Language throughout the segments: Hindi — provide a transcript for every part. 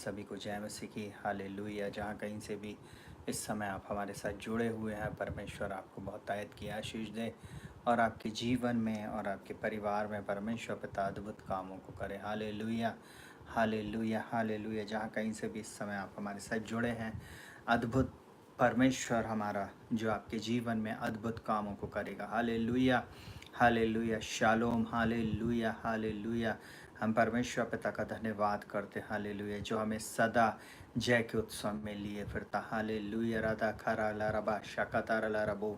सभी को जय मसीह की हालेलुया। जहाँ कहीं से भी इस समय आप हमारे साथ जुड़े हुए हैं, परमेश्वर आपको बहुतायत की आशीष दे और आपके जीवन में और आपके परिवार में परमेश्वर पिता अद्भुत कामों को करे। Hallelujah hallelujah hallelujah. जहाँ कहीं से भी इस समय आप हमारे साथ जुड़े हैं, अद्भुत परमेश्वर हमारा जो आपके जीवन में अद्भुत कामों को करेगा। Hallelujah hallelujah shalom hallelujah hallelujah. हम परमेश्वर पिता का धन्यवाद करते हालेलुया, जो हमें सदा जय के उत्सव में लिए फिरता। हालेलुया राधा खरा ला रबा शाकातारा ला रबो।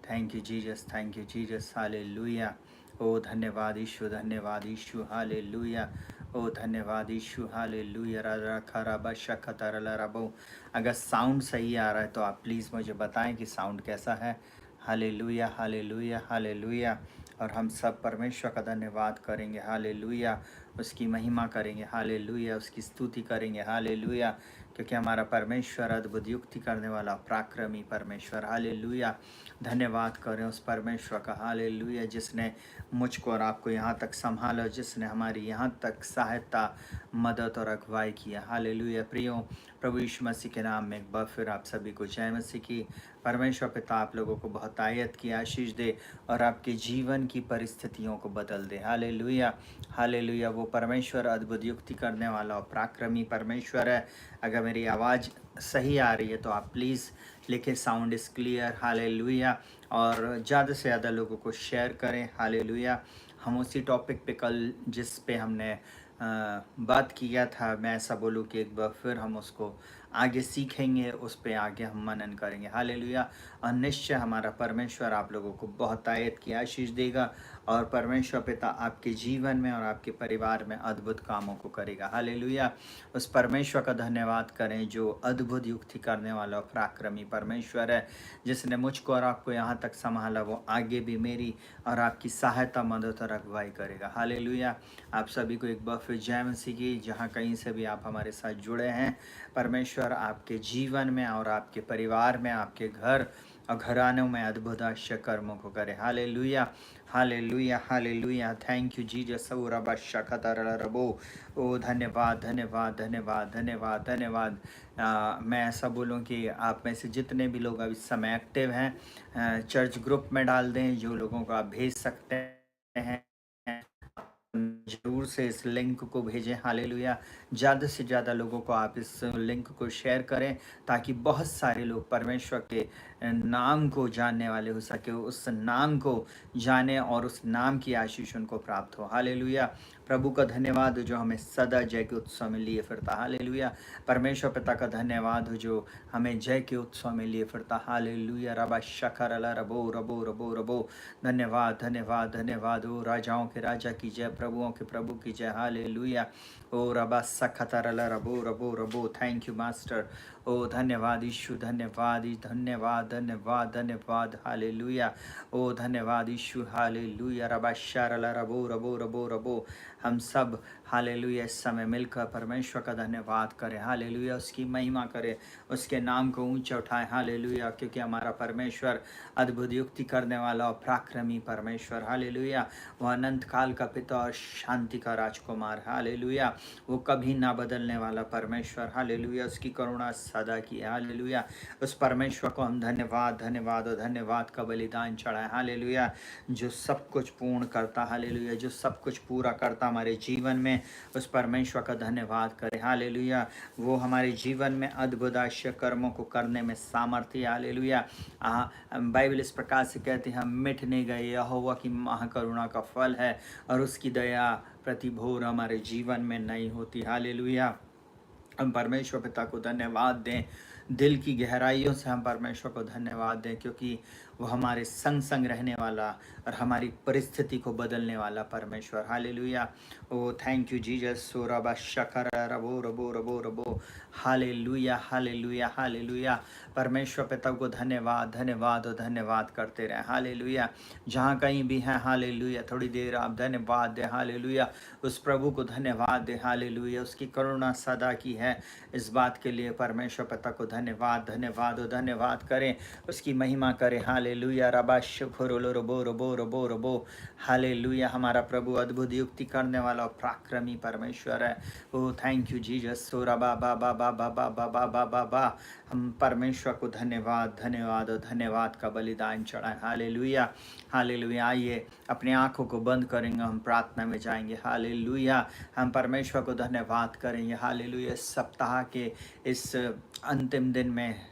Thank you Jesus hallelujah. ओ धन्यवाद यीशु, धन्यवाद यीशु हालेलुया। ओ धन्यवाद यीशु हालेलुया राधा खरा बा शाकातारा ला रबो। अगर साउंड सही आ रहा है तो आप प्लीज़ मुझे बताएं कि साउंड कैसा है। Hallelujah hallelujah hallelujah. और हम सब परमेश्वर का धन्यवाद करेंगे। हालेलुया, उसकी महिमा करेंगे। हालेलुया, उसकी स्तुति करेंगे। हालेलुया, क्योंकि हमारा परमेश्वर अद्भुत युक्ति करने वाला पराक्रमी परमेश्वर। हालेलुया, धन्यवाद करें उस परमेश्वर का। हालेलुया, जिसने मुझको और आपको यहाँ तक संभाला, जिसने हमारी यहाँ तक सहायता, मदद और अगुवाई किया। हालेलुया। प्रियो, प्रभु यीशु मसीह के नाम में एक बार फिर आप सभी को जय मसीह की। परमेश्वर पिता आप लोगों को बहुत आयत की आशीष दे और आपके जीवन की परिस्थितियों को बदल दे। Hallelujah hallelujah. वो परमेश्वर अद्भुत युक्ति करने वाला और पराक्रमी परमेश्वर है। अगर मेरी आवाज़ सही आ रही है तो आप प्लीज़ लिखें साउंड इज़ क्लियर। हालेलुया। और ज़्यादा से ज़्यादा लोगों को शेयर करें। हालेलुया। हम उसी टॉपिक पे कल जिस पे हमने बात किया था, मैं ऐसा बोलूँ कि एक बार फिर हम उसको आगे सीखेंगे, उस पे आगे हम मनन करेंगे। हालेलुया। और निश्चय हमारा परमेश्वर आप लोगों को बहुत आयत की आशीष देगा और परमेश्वर पिता आपके जीवन में और आपके परिवार में अद्भुत कामों को करेगा। हालेलुया। उस परमेश्वर का धन्यवाद करें जो अद्भुत युक्ति करने वाला और पराक्रमी परमेश्वर है, जिसने मुझको और आपको यहाँ तक संभाला। वो आगे भी मेरी और आपकी सहायता, मदद और अगुवाई करेगा। हालेलुया। आप सभी को एक बार फिर जय मसीह की। जहाँ कहीं से भी आप हमारे साथ जुड़े हैं, परमेश्वर आपके जीवन में और आपके परिवार में, आपके घर और घरानों में अद्भुत आश्चर्य कर्मों को करे। Hallelujah hallelujah hallelujah. Thank you Jesus रबा शखतर रबो। ओ धन्यवाद धन्यवाद धन्यवाद धन्यवाद धन्यवाद। मैं ऐसा बोलूं कि आप में से जितने भी लोग अभी समय एक्टिव हैं, चर्च ग्रुप में डाल दें। जो लोगों को आप भेज सकते हैं जरूर से इस लिंक को भेजें। हालेलुया। ज़्यादा से ज़्यादा लोगों को आप इस लिंक को शेयर करें ताकि बहुत सारे लोग परमेश्वर के नाम को जानने वाले हो सके, उस नाम को जाने और उस नाम की आशीष उनको प्राप्त हो। हालेलुया। प्रभु का धन्यवाद हो जो हमें सदा जय के उत्सव में लिए फिरता। हालेलुया। परमेश्वर पिता का धन्यवाद हो जो हमें जय के उत्सव में लिए फिरता। हालेलुया। रबा शकर अला रबो रबो रबो रबो। धन्यवाद धन्यवाद धन्यवाद। ओ राजाओं के राजा की जय, प्रभुओं के प्रभु की जय। हालेलुया। ओ रबा सखतर अला रबो रबो रबो। Thank you master. ओ धन्यवाद यीशु, धन्यवाद धन्यवाद धन्यवाद धन्यवाद। हालेलुया। ओ धन्यवाद यीशु। हालेलुया। रबा शर अला रबो रबो रबो रबो। हम सब हालेलुया इस समय मिलकर परमेश्वर का धन्यवाद करें। हालेलुया। उसकी महिमा करें, उसके नाम को ऊंचा उठाएं। हालेलुया। क्योंकि हमारा परमेश्वर अद्भुत युक्ति करने वाला और पराक्रमी परमेश्वर। हालेलुया। वह अनंत काल का पिता और शांति का राजकुमार। हालेलुया। वो कभी ना बदलने वाला परमेश्वर। हालेलुया। उसकी करुणा सदा की है। हालेलुया। उस परमेश्वर को हम धन्यवाद धन्यवाद और धन्यवाद का बलिदान चढ़ाएं। हालेलुया। जो सब कुछ पूर्ण करता, हालेलुया, जो सब कुछ पूरा करता हमारे जीवन में, उस परमेश्वर का धन्यवाद करें। हालेलुया। वो हमारे जीवन में अद्भुत आश्चर्य कर्मों को करने में सामर्थ्य। हालेलुया। बाइबल इस प्रकार से कहते हैं, हम मिट नहीं गए, यहोवा की महाकरुणा का फल है और उसकी दया प्रतिभोर हमारे जीवन में नहीं होती। हालेलुया। हम परमेश्वर पिता को धन्यवाद दें, दिल की गहराइयों से हम परमेश्वर को धन्यवाद दें, क्योंकि वो हमारे संग संग रहने वाला और हमारी परिस्थिति को बदलने वाला परमेश्वर। Hallelujah. Oh thank you Jesus. सो रबा शकर रबो रबो रबो रबो। Hallelujah hallelujah hallelujah. परमेश्वर पिता को धन्यवाद धन्यवाद और धन्यवाद करते रहें। हालेलुया। जहाँ कहीं भी हैं, हालेलुया, थोड़ी देर आप धन्यवाद दें। हालेलुया। उस प्रभु को धन्यवाद दें। हालेलुया। उसकी करुणा सदा की है, इस बात के लिए परमेश्वर पिता को धन्यवाद धन्यवाद और धन्यवाद करें, उसकी महिमा करें। हालेलुया। हालेलुया रबाश फुरुलो रबो रबो रबो रबो। हालेलुया, हमारा प्रभु अद्भुत युक्ति करने वाला और पराक्रमी परमेश्वर है। ओ थैंक यू जीसस। सो रबा बा बा बा बा बा बा बा बा बा बा। हम परमेश्वर को धन्यवाद धन्यवाद और धन्यवाद का बलिदान चढ़ाएं। Hallelujah hallelujah. आइए अपनी आंखों को बंद करेंगे, हम प्रार्थना में जाएंगे। हालेलुया, हम परमेश्वर को धन्यवाद करेंगे। हालेलुया, सप्ताह के इस अंतिम दिन में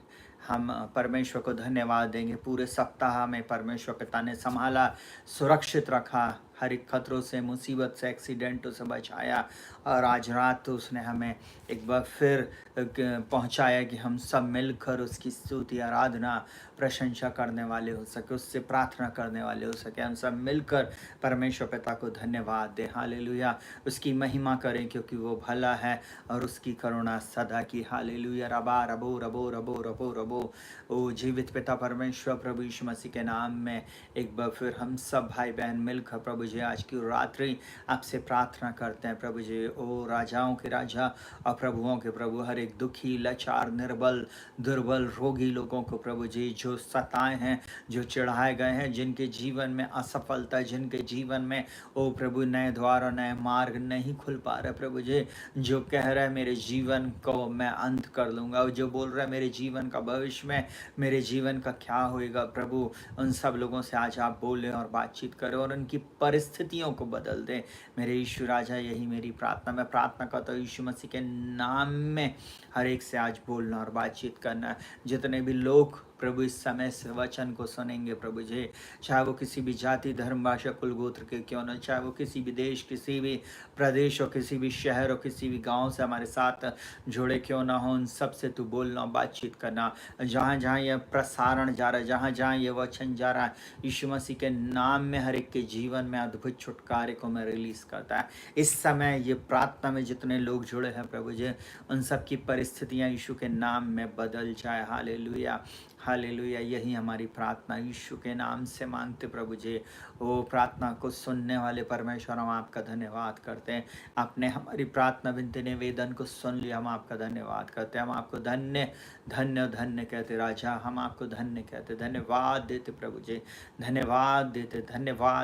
हम परमेश्वर को धन्यवाद देंगे। पूरे सप्ताह में परमेश्वर पिता ने संभाला, सुरक्षित रखा, हर एक खतरों से, मुसीबत से, एक्सीडेंटों से बचाया, और आज रात तो उसने हमें एक बार फिर पहुंचाया कि हम सब मिलकर उसकी स्तुति, आराधना, प्रशंसा करने वाले हो सके, उससे प्रार्थना करने वाले हो सके। हम सब मिलकर परमेश्वर पिता को धन्यवाद दें। हालेलुया, उसकी महिमा करें क्योंकि वो भला है और उसकी करुणा सदा की। हालेलुया रबा रबो रबो रबो रबो रबो। ओ जीवित पिता परमेश्वर, प्रभु यीशु मसीह के नाम में एक बार फिर हम सब भाई बहन मिलकर प्रभु जी आज की रात्रि आपसे प्रार्थना करते हैं। प्रभु जी, ओ राजाओं के राजा और प्रभुओं के प्रभु, हर एक दुखी, लाचार, निर्बल, दुर्बल, रोगी लोगों को प्रभु जी, जो सताए हैं, जो चिढ़ाए गए हैं, जिनके जीवन में असफलता, जिनके जीवन में ओ प्रभु नए द्वार और नए मार्ग नहीं खुल पा रहे प्रभु जी, जो कह रहा है मेरे जीवन को मैं अंत कर लूँगा, जो बोल रहा है मेरे जीवन का भविष्य में, मेरे जीवन का क्या होएगा प्रभु, उन सब लोगों से आज आप बोलें और बातचीत करें और उनकी परिस्थितियों को बदल दें। मेरे यीशु राजा, यही मेरी प्रार्थना, मैं प्रार्थना करता हूँ यीशु मसीह के नाम में हर एक से आज बोलना और बातचीत करना। जितने भी लोग प्रभु इस समय से वचन को सुनेंगे प्रभु जी, चाहे वो किसी भी जाति, धर्म, भाषा, कुल, गोत्र के क्यों न, चाहे वो किसी भी देश, किसी भी प्रदेश और किसी भी शहर और किसी भी गांव से हमारे साथ जुड़े क्यों ना हो, उन सब से तू बोलना, बातचीत करना। जहाँ जहाँ यह प्रसारण जा रहा है, जहाँ जहाँ ये वचन जा रहा है, यीशु मसीह के नाम में हर एक के जीवन में अद्भुत छुटकारे को मैं रिलीज करता है। इस समय ये प्रार्थना में जितने लोग जुड़े हैं प्रभु जी, उन सब की परिस्थितियाँ यीशु के नाम में बदल जाए। हालेलुया हालेलुया, यही हमारी प्रार्थना यीशु के नाम से मांगते प्रभु जी। ओ प्रार्थना को सुनने वाले परमेश्वर, हम आपका धन्यवाद करते हैं। आपने हमारी प्रार्थना विनती निवेदन को सुन लिया, हम आपका धन्यवाद करते हैं। हम आपको धन्य धन्य धन्य कहते राजा, हम आपको धन्य कहते, धन्यवाद देते प्रभु जी, धन्यवाद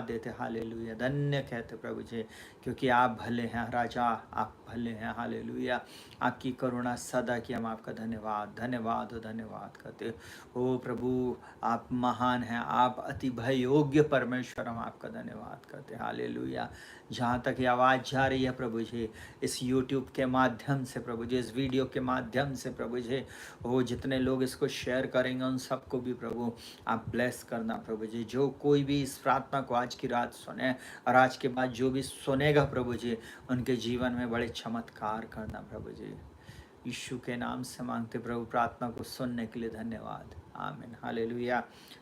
देते। हालेलुया, धन्य कहते प्रभु जी, क्योंकि आप भले हैं राजा, आप भले हैं। हालेलुया, आपकी करुणा सदा की, हम आपका धन्यवाद धन्यवाद और धन्यवाद करते। ओ प्रभु, आप महान हैं, आप अति भय योग्य परमेश्वर, हम आपका धन्यवाद करते हैं। हालेलुया, जहाँ तक ये आवाज़ जा रही है प्रभु जी, इस YouTube के माध्यम से प्रभु जी, इस वीडियो के माध्यम से प्रभु जी, वो जितने लोग इसको शेयर करेंगे उन सबको भी प्रभु आप ब्लेस करना प्रभु जी। जो कोई भी इस प्रार्थना को आज की रात सुने और आज के बाद जो भी सुनेगा प्रभु जी, उनके जीवन में बड़े चमत्कार करना प्रभु जी। यीशु के नाम से मांगते प्रभु, प्रार्थना को सुनने के लिए धन्यवाद। आमीन। हालेलुया,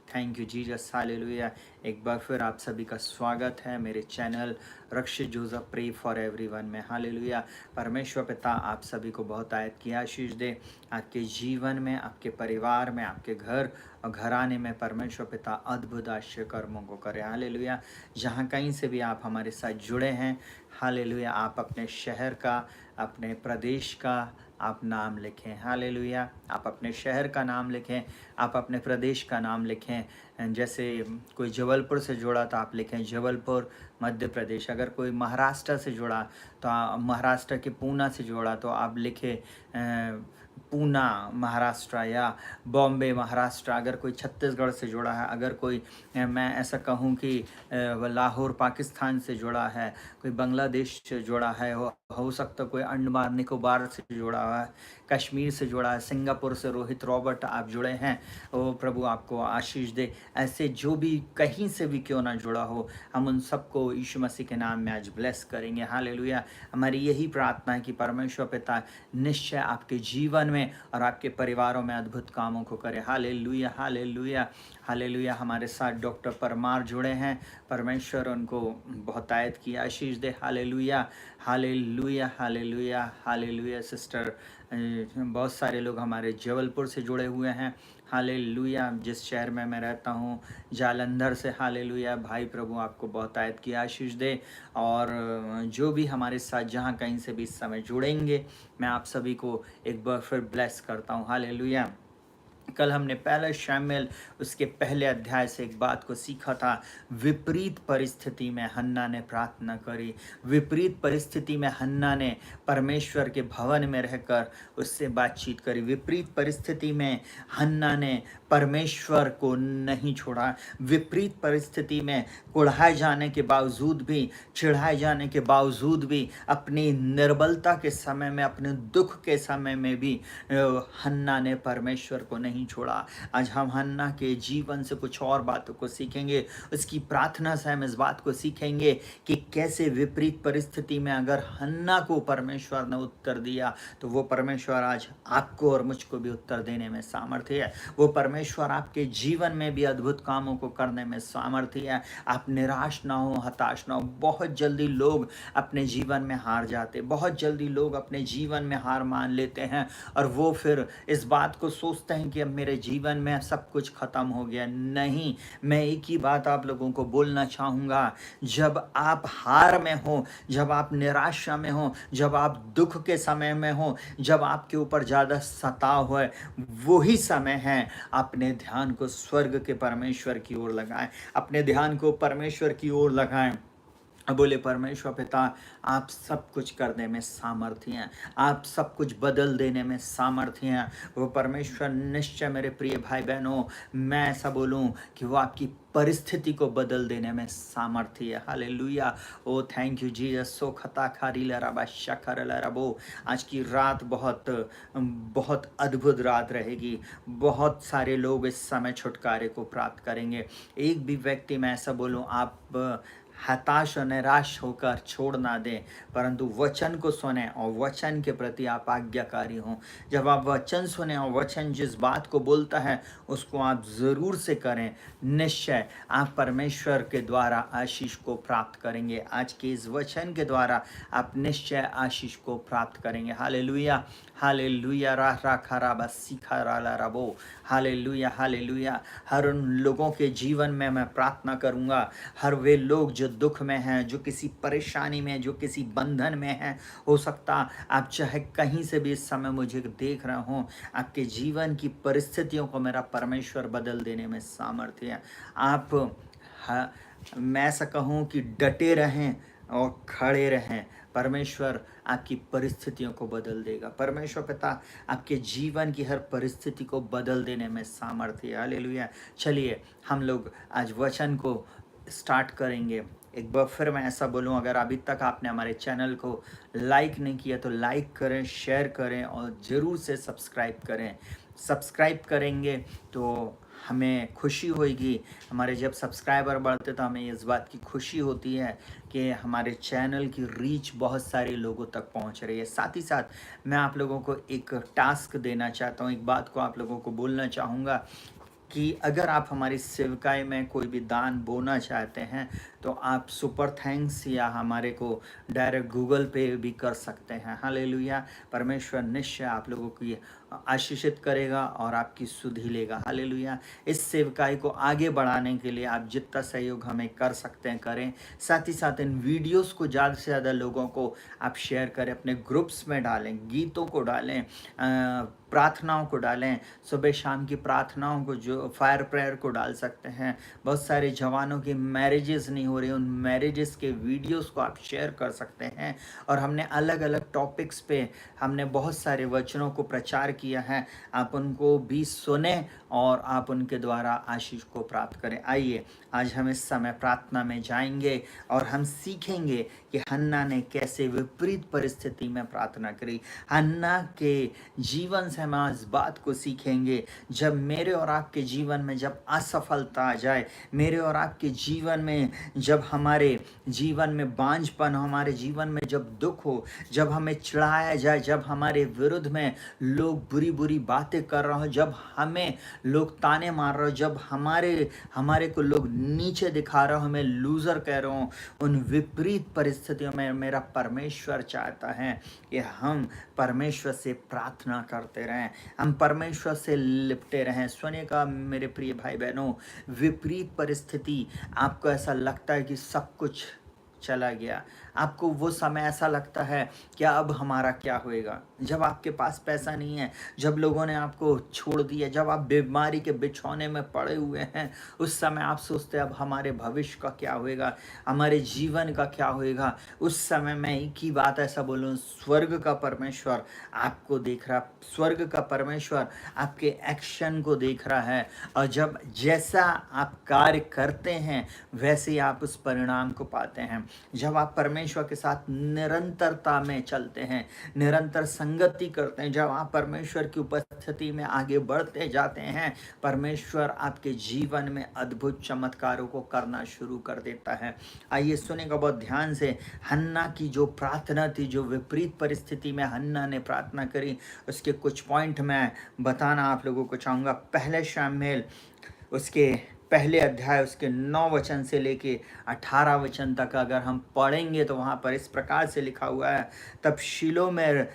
थैंक यू जीसस। हालेलुया, एक बार फिर आप सभी का स्वागत है मेरे channel Rakshit Joseph pray for everyone में। हालेलुया, परमेश्वर पिता आप सभी को बहुत आयत की आशीष दे, आपके जीवन में, आपके परिवार में, आपके घर और घराने में परमेश्वर पिता अद्भुत आश्चर्य कर्मों को करे। हालेलुया, जहाँ कहीं से भी आप हमारे साथ जुड़े हैं, हालेलुया, आप अपने शहर का, अपने प्रदेश का आप नाम लिखें। हालेलुया, आप अपने शहर का नाम लिखें, आप अपने प्रदेश का नाम लिखें। जैसे कोई जबलपुर से जुड़ा तो आप लिखें जबलपुर मध्य प्रदेश, अगर कोई महाराष्ट्र से जुड़ा तो महाराष्ट्र के पूना से जुड़ा तो आप लिखें पूना महाराष्ट्र या बॉम्बे महाराष्ट्र। अगर कोई छत्तीसगढ़ से जुड़ा है, अगर कोई मैं ऐसा कहूँ कि लाहौर पाकिस्तान से जुड़ा है, कोई बांग्लादेश से जुड़ा है, हो सकता कोई अंडमान निकोबार से जुड़ा हुआ है, कश्मीर से जुड़ा है, सिंगापुर से रोहित रॉबर्ट आप जुड़े हैं, ओ प्रभु आपको आशीष दे। ऐसे जो भी कहीं से भी क्यों ना जुड़ा हो, हम उन सबको यीशु मसीह के नाम में आज ब्लेस करेंगे। हालेलुया, हमारी यही प्रार्थना है कि परमेश्वर पिता निश्चय आपके जीवन में और आपके परिवारों में अद्भुत कामों को करे। Hallelujah hallelujah hallelujah. हमारे साथ डॉक्टर परमार जुड़े हैं, परमेश्वर उनको बहुत आयत की आशीष दे। Hallelujah hallelujah hallelujah hallelujah. Sister बहुत सारे लोग हमारे जबलपुर से जुड़े हुए हैं। हालेलुया, जिस शहर में मैं रहता हूँ जालंधर से, हालेलुया, भाई प्रभु आपको बहुत आयत की आशीष दे। और जो भी हमारे साथ जहाँ कहीं से भी इस समय जुड़ेंगे, मैं आप सभी को एक बार फिर ब्लेस करता हूँ। हालेलुया, कल हमने पहले शामिल उसके पहले अध्याय से एक बात को सीखा था। विपरीत परिस्थिति में हन्ना ने प्रार्थना करी। विपरीत परिस्थिति में हन्ना ने परमेश्वर के भवन में रहकर उससे बातचीत करी। विपरीत परिस्थिति में हन्ना ने परमेश्वर को नहीं छोड़ा। विपरीत परिस्थिति में कुढ़ाए जाने के बावजूद भी, चिढ़ाए जाने के बावजूद भी, अपनी निर्बलता के समय में, अपने दुख के समय में भी हन्ना ने परमेश्वर को नहीं छोड़ा। आज हम हन्ना के जीवन से कुछ और बातों को सीखेंगे। उसकी प्रार्थना से हम इस बात को सीखेंगे कि कैसे विपरीत परिस्थिति में अगर हन्ना को परमेश्वर ने उत्तर दिया तो वो परमेश्वर आज आपको और मुझको भी उत्तर देने में सामर्थ्य है। वो परमेश्वर आपके जीवन में भी अद्भुत कामों को करने में सामर्थ्य है। आप निराश ना हो, हताश ना हो। बहुत जल्दी लोग अपने जीवन में हार जाते, बहुत जल्दी लोग अपने जीवन में हार मान लेते हैं और वो फिर इस बात को सोचते हैं कि अब मेरे जीवन में सब कुछ खत्म हो गया। नहीं, मैं एक ही बात आप लोगों को बोलना चाहूँगा, जब आप हार में हो, जब आप निराशा में हो, जब आप दुख के समय में हो, जब आपके ऊपर ज़्यादा सताव है, वही समय है अपने ध्यान को स्वर्ग के परमेश्वर की ओर लगाएं। अपने ध्यान को परमेश्वर की ओर लगाएं। बोले परमेश्वर पिता, आप सब कुछ करने में सामर्थ्य हैं, आप सब कुछ बदल देने में सामर्थ्य हैं। वो परमेश्वर निश्चय मेरे प्रिय भाई बहनों, मैं ऐसा बोलूं कि वो आपकी परिस्थिति को बदल देने में सामर्थ्य है। Hallelujah. Oh thank you Jesus. सो खता खारी लराबा शकर लराबो। आज की रात बहुत बहुत अद्भुत रात रहेगी। बहुत सारे लोग इस समय छुटकारे को प्राप्त करेंगे। एक भी व्यक्ति, मैं ऐसा बोलूं, आप हताश और निराश होकर छोड़ ना दें, परंतु वचन को सुने और वचन के प्रति आप आज्ञाकारी हों। जब आप वचन सुने और वचन जिस बात को बोलता है उसको आप ज़रूर से करें, निश्चय आप परमेश्वर के द्वारा आशीष को प्राप्त करेंगे। आज के इस वचन के द्वारा आप निश्चय आशीष को प्राप्त करेंगे। Hallelujah, hallelujah. रा रा खरा बसी खरा ला रबो। Hallelujah, hallelujah. हर उन लोगों के जीवन में मैं प्रार्थना करूंगा, हर वे लोग जो दुख में हैं, जो किसी परेशानी में, जो किसी बंधन में हैं, हो सकता आप चाहे कहीं से भी इस समय मुझे देख रहे हो, आपके जीवन की परिस्थितियों को मेरा परमेश्वर बदल देने में सामर्थ्य है। आप मैं ऐसा कहूँ कि डटे रहें और खड़े रहें। परमेश्वर आपकी परिस्थितियों को बदल देगा। परमेश्वर पिता आपके जीवन की हर परिस्थिति को बदल देने में सामर्थ्य है। हालेलुया। चलिए हम लोग आज वचन को स्टार्ट करेंगे। एक बार फिर मैं ऐसा बोलूं, अगर अभी तक आपने हमारे चैनल को लाइक नहीं किया तो लाइक करें, शेयर करें और ज़रूर से सब्सक्राइब करें। सब्सक्राइब करेंगे तो हमें खुशी होगी। हमारे जब सब्सक्राइबर बढ़ते तो हमें इस बात की खुशी होती है कि हमारे चैनल की रीच बहुत सारे लोगों तक पहुंच रही है। साथ ही साथ मैं आप लोगों को एक टास्क देना चाहता हूं, एक बात को आप लोगों को बोलना चाहूँगा कि अगर आप हमारी सेवकाई में कोई भी दान बोना चाहते हैं तो आप सुपर थैंक्स या हमारे को डायरेक्ट गूगल पे भी कर सकते हैं। हालेलुया। परमेश्वर निश्चय आप लोगों की आशीषित करेगा और आपकी सुधि लेगा। हालेलुया। इस सेवकाई को आगे बढ़ाने के लिए आप जितना सहयोग हमें कर सकते हैं करें। साथ ही साथ इन वीडियोस को ज़्यादा से ज़्यादा लोगों को आप शेयर करें, अपने ग्रुप्स में डालें, गीतों को डालें, प्रार्थनाओं को डालें। सुबह शाम की प्रार्थनाओं को, जो फायर प्रेयर को डाल सकते हैं। बहुत सारे जवानों की मैरिजेस नहीं हो रही, उन मैरिजेस के वीडियोस को आप शेयर कर सकते हैं। और हमने अलग अलग टॉपिक्स पे हमने बहुत सारे वचनों को प्रचार किया है, आप उनको भी सुने और आप उनके द्वारा आशीष को प्राप्त करें। आइए आज हम इस समय प्रार्थना में जाएंगे और हम सीखेंगे कि हन्ना ने कैसे विपरीत परिस्थिति में प्रार्थना करी। हन्ना के जीवन से हम इस बात को सीखेंगे, जब मेरे और आपके जीवन में जब असफलता आ जाए, मेरे और आपके जीवन में जब हमारे जीवन में बांझपन हो, हमारे जीवन में जब दुख हो, जब हमें चिढ़ाया जाए, जब हमारे विरुद्ध में लोग बुरी बुरी बातें कर रहे हो, जब हमें लोग ताने मार रहे हो, जब हमारे को लोग नीचे दिखा रहे हो, हमें लूज़र कह रहे हो, उन विपरीत परिस्थितियों में मेरा परमेश्वर चाहता है कि हम परमेश्वर से प्रार्थना करते रहें, हम परमेश्वर से लिपटे रहें। सुनिएगा मेरे प्रिय भाई बहनों, विपरीत परिस्थिति, आपको ऐसा लगता है कि सब कुछ चला गया। आपको वो समय ऐसा लगता है कि अब हमारा क्या होएगा? जब आपके पास पैसा नहीं है, जब लोगों ने आपको छोड़ दिया, जब आप बीमारी के बिछौने में पड़े हुए हैं, उस समय आप सोचते हैं अब हमारे भविष्य का क्या होएगा, हमारे जीवन का क्या होएगा। उस समय मैं एक ही बात ऐसा बोलूँ, स्वर्ग का परमेश्वर आपको देख रहा, स्वर्ग का परमेश्वर आपके एक्शन को देख रहा है, और जब जैसा आप कार्य करते हैं वैसे ही आप उस परिणाम को पाते हैं। जब आप परमेश्वर के साथ निरंतरता में चलते हैं, निरंतर संगति करते हैं, जब आप परमेश्वर की उपस्थिति में आगे बढ़ते जाते हैं, परमेश्वर आपके जीवन में अद्भुत चमत्कारों को करना शुरू कर देता है। आइए सुनेगा बहुत ध्यान से। हन्ना की जो प्रार्थना थी, जो विपरीत परिस्थिति में हन्ना ने प्रार्थना करी, उसके कुछ पॉइंट मैं बताना आप लोगों को चाहूँगा। पहले शामुएल उसके पहले अध्याय उसके 9 वचन से लेके 18 वचन तक अगर हम पढ़ेंगे तो वहाँ पर इस प्रकार से लिखा हुआ है, तब शीलो में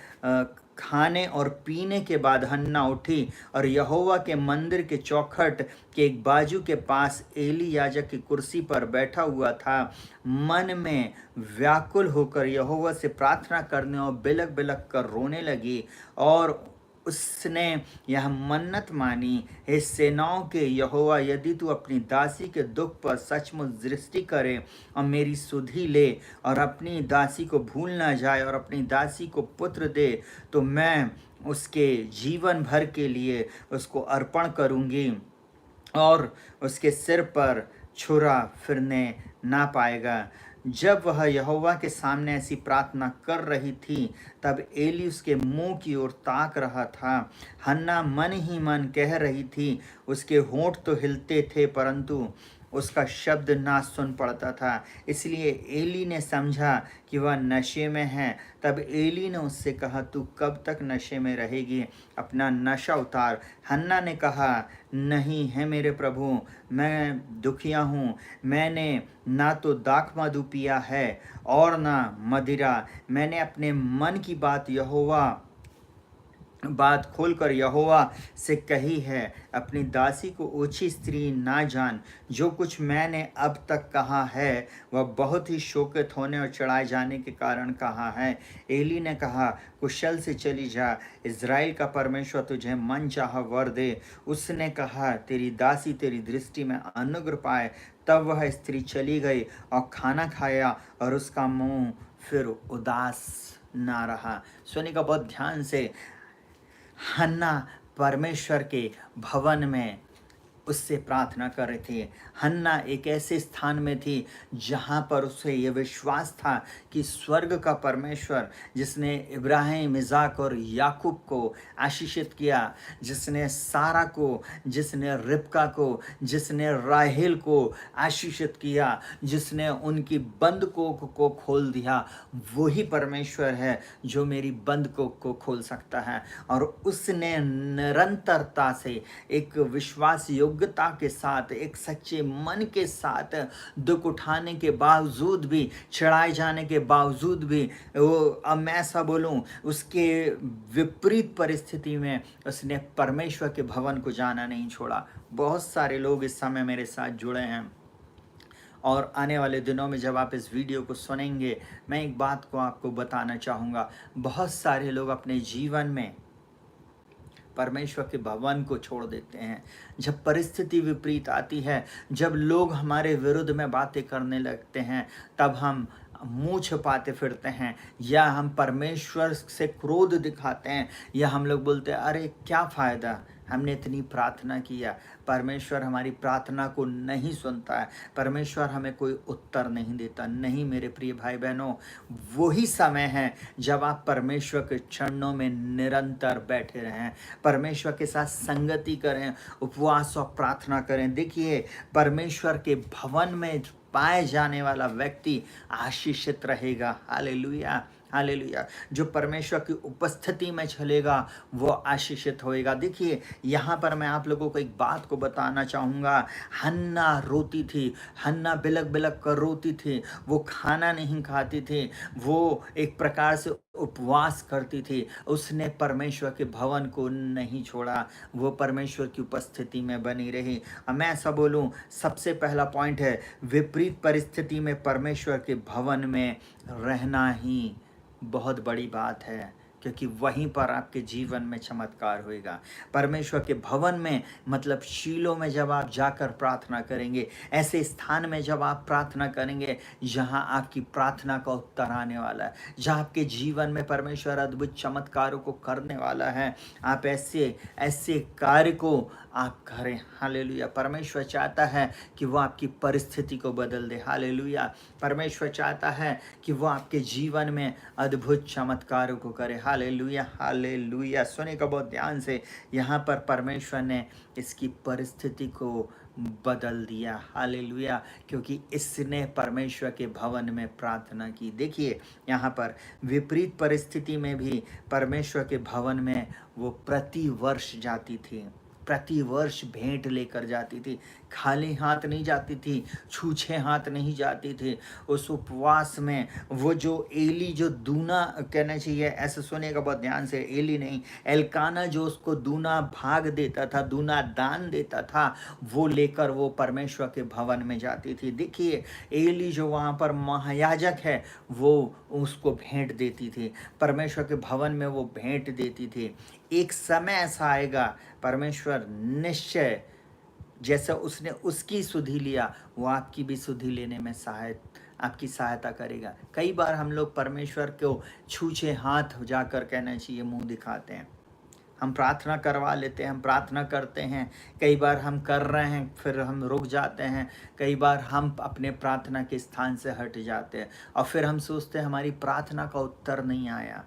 खाने और पीने के बाद हन्ना उठी और यहोवा के मंदिर के चौखट के एक बाजू के पास एली याजक की कुर्सी पर बैठा हुआ था। मन में व्याकुल होकर यहोवा से प्रार्थना करने और बिलक बिलक कर रोने लगी, और उसने यह मन्नत मानी, हे सेनाओं के यहोवा, यदि तू अपनी दासी के दुख पर सचमुच दृष्टि करे और मेरी सुधि ले और अपनी दासी को भूल ना जाए और अपनी दासी को पुत्र दे, तो मैं उसके जीवन भर के लिए उसको अर्पण करूंगी और उसके सिर पर छुरा फिरने ना पाएगा। जब वह यहोवा के सामने ऐसी प्रार्थना कर रही थी, तब एली उसके मुंह की ओर ताक रहा था। हन्ना मन ही मन कह रही थी, उसके होंठ तो हिलते थे परंतु उसका शब्द ना सुन पड़ता था। इसलिए एली ने समझा कि वह नशे में है। तब एली ने उससे कहा, तू कब तक नशे में रहेगी? अपना नशा उतार। हन्ना ने कहा, नहीं है मेरे प्रभु, मैं दुखिया हूँ। मैंने ना तो दाख मधु पिया है और ना मदिरा। मैंने अपने मन की बात खोलकर यहोवा से कही है। अपनी दासी को ओछी स्त्री ना जान। जो कुछ मैंने अब तक कहा है वह बहुत ही शोकित होने और चढ़ाए जाने के कारण कहा है। एली ने कहा, कुशल से चली जा, इज़राइल का परमेश्वर तुझे मन चाहा वर दे। उसने कहा, तेरी दासी तेरी दृष्टि में अनुग्रह पाए। तब वह स्त्री चली गई और खाना खाया और उसका मुंह फिर उदास ना रहा। सुनिएगा बहुत ध्यान से। हन्ना परमेश्वर के भवन में उससे प्रार्थना कर रही थी। हन्ना एक ऐसे स्थान में थी जहाँ पर उसे ये विश्वास था कि स्वर्ग का परमेश्वर, जिसने इब्राहिम, इज़ाक और याकूब को आशीषित किया, जिसने सारा को, जिसने रिबका को, जिसने राहेल को आशीषित किया, जिसने उनकी बंधकों को खोल दिया, वही परमेश्वर है जो मेरी बंधकों को खोल सकता है। और उसने निरंतरता से एक विश्वास योग्यता के साथ, एक सच्चे मन के साथ, दुख उठाने के बावजूद भी, चढ़ाए जाने के बावजूद भी, वो अब मैं ऐसा बोलूं, उसके विपरीत परिस्थिति में उसने परमेश्वर के भवन को जाना नहीं छोड़ा। बहुत सारे लोग इस समय मेरे साथ जुड़े हैं, और आने वाले दिनों में जब आप इस वीडियो को सुनेंगे, मैं एक बात को आपको बताना चाहूँगा। बहुत सारे लोग अपने जीवन में परमेश्वर के भवन को छोड़ देते हैं। जब परिस्थिति विपरीत आती है, जब लोग हमारे विरुद्ध में बातें करने लगते हैं, तब हम मुंह छुपाते फिरते हैं, या हम परमेश्वर से क्रोध दिखाते हैं, या हम लोग बोलते हैं, अरे क्या फ़ायदा, हमने इतनी प्रार्थना किया, परमेश्वर हमारी प्रार्थना को नहीं सुनता है, परमेश्वर हमें कोई उत्तर नहीं देता। नहीं मेरे प्रिय भाई बहनों, वही समय है जब आप परमेश्वर के चरणों में निरंतर बैठे रहें, परमेश्वर के साथ संगति करें, उपवास और प्रार्थना करें। देखिए, परमेश्वर के भवन में पाए जाने वाला व्यक्ति आशीषित रहेगा। हालेलुया। हालेलुया। जो परमेश्वर की उपस्थिति में चलेगा वो आशीषित होएगा। देखिए यहाँ पर मैं आप लोगों को एक बात को बताना चाहूँगा। हन्ना रोती थी, हन्ना बिलक बिलक कर रोती थी, वो खाना नहीं खाती थी, वो एक प्रकार से उपवास करती थी। उसने परमेश्वर के भवन को नहीं छोड़ा, वो परमेश्वर की उपस्थिति में बनी रही। अब मैं ऐसा बोलूं, सबसे पहला पॉइंट है विपरीत परिस्थिति में परमेश्वर के भवन में रहना ही बहुत बड़ी बात है, क्योंकि वहीं पर आपके जीवन में चमत्कार होएगा। परमेश्वर के भवन में मतलब शीलो में जब आप जाकर प्रार्थना करेंगे, ऐसे स्थान में जब आप प्रार्थना करेंगे जहां आपकी प्रार्थना का उत्तर आने वाला है, जहां आपके जीवन में परमेश्वर अद्भुत चमत्कारों को करने वाला है, आप ऐसे ऐसे कार्य को आप करें। हालेलुया। परमेश्वर चाहता है कि वो आपकी परिस्थिति को बदल दे। हालेलुया। परमेश्वर चाहता है कि वो आपके जीवन में अद्भुत चमत्कारों को करे। Hallelujah, hallelujah. सुने का बहुत ध्यान से, यहाँ पर परमेश्वर ने इसकी परिस्थिति को बदल दिया। हालेलुया। क्योंकि इसने परमेश्वर के भवन में प्रार्थना की। देखिए यहाँ पर विपरीत परिस्थिति में भी परमेश्वर के भवन में वो प्रति वर्ष जाती थी, प्रति वर्ष भेंट लेकर जाती थी, खाली हाथ नहीं जाती थी, छूछे हाथ नहीं जाती थी। उस उपवास में वो जो एली, जो दूना कहना चाहिए, ऐसे सुने का बहुत ध्यान से, एली नहीं, एलकाना जो उसको दूना भाग देता था, दूना दान देता था, वो लेकर वो परमेश्वर के भवन में जाती थी। देखिए एली जो वहाँ पर महायाजक है, वो उसको भेंट देती थी, परमेश्वर के भवन में वो भेंट देती थी। एक समय ऐसा आएगा परमेश्वर निश्चय जैसा उसने उसकी सुधि लिया, वो आपकी भी सुधि लेने में आपकी सहायता करेगा। कई बार हम लोग परमेश्वर को छूछे हाथ जाकर कहना चाहिए मुंह दिखाते हैं। हम प्रार्थना करवा लेते हैं, हम प्रार्थना करते हैं, कई बार हम कर रहे हैं फिर हम रुक जाते हैं, कई बार हम अपने प्रार्थना के स्थान से हट जाते हैं और फिर हम सोचते हैं हमारी प्रार्थना का उत्तर नहीं आया।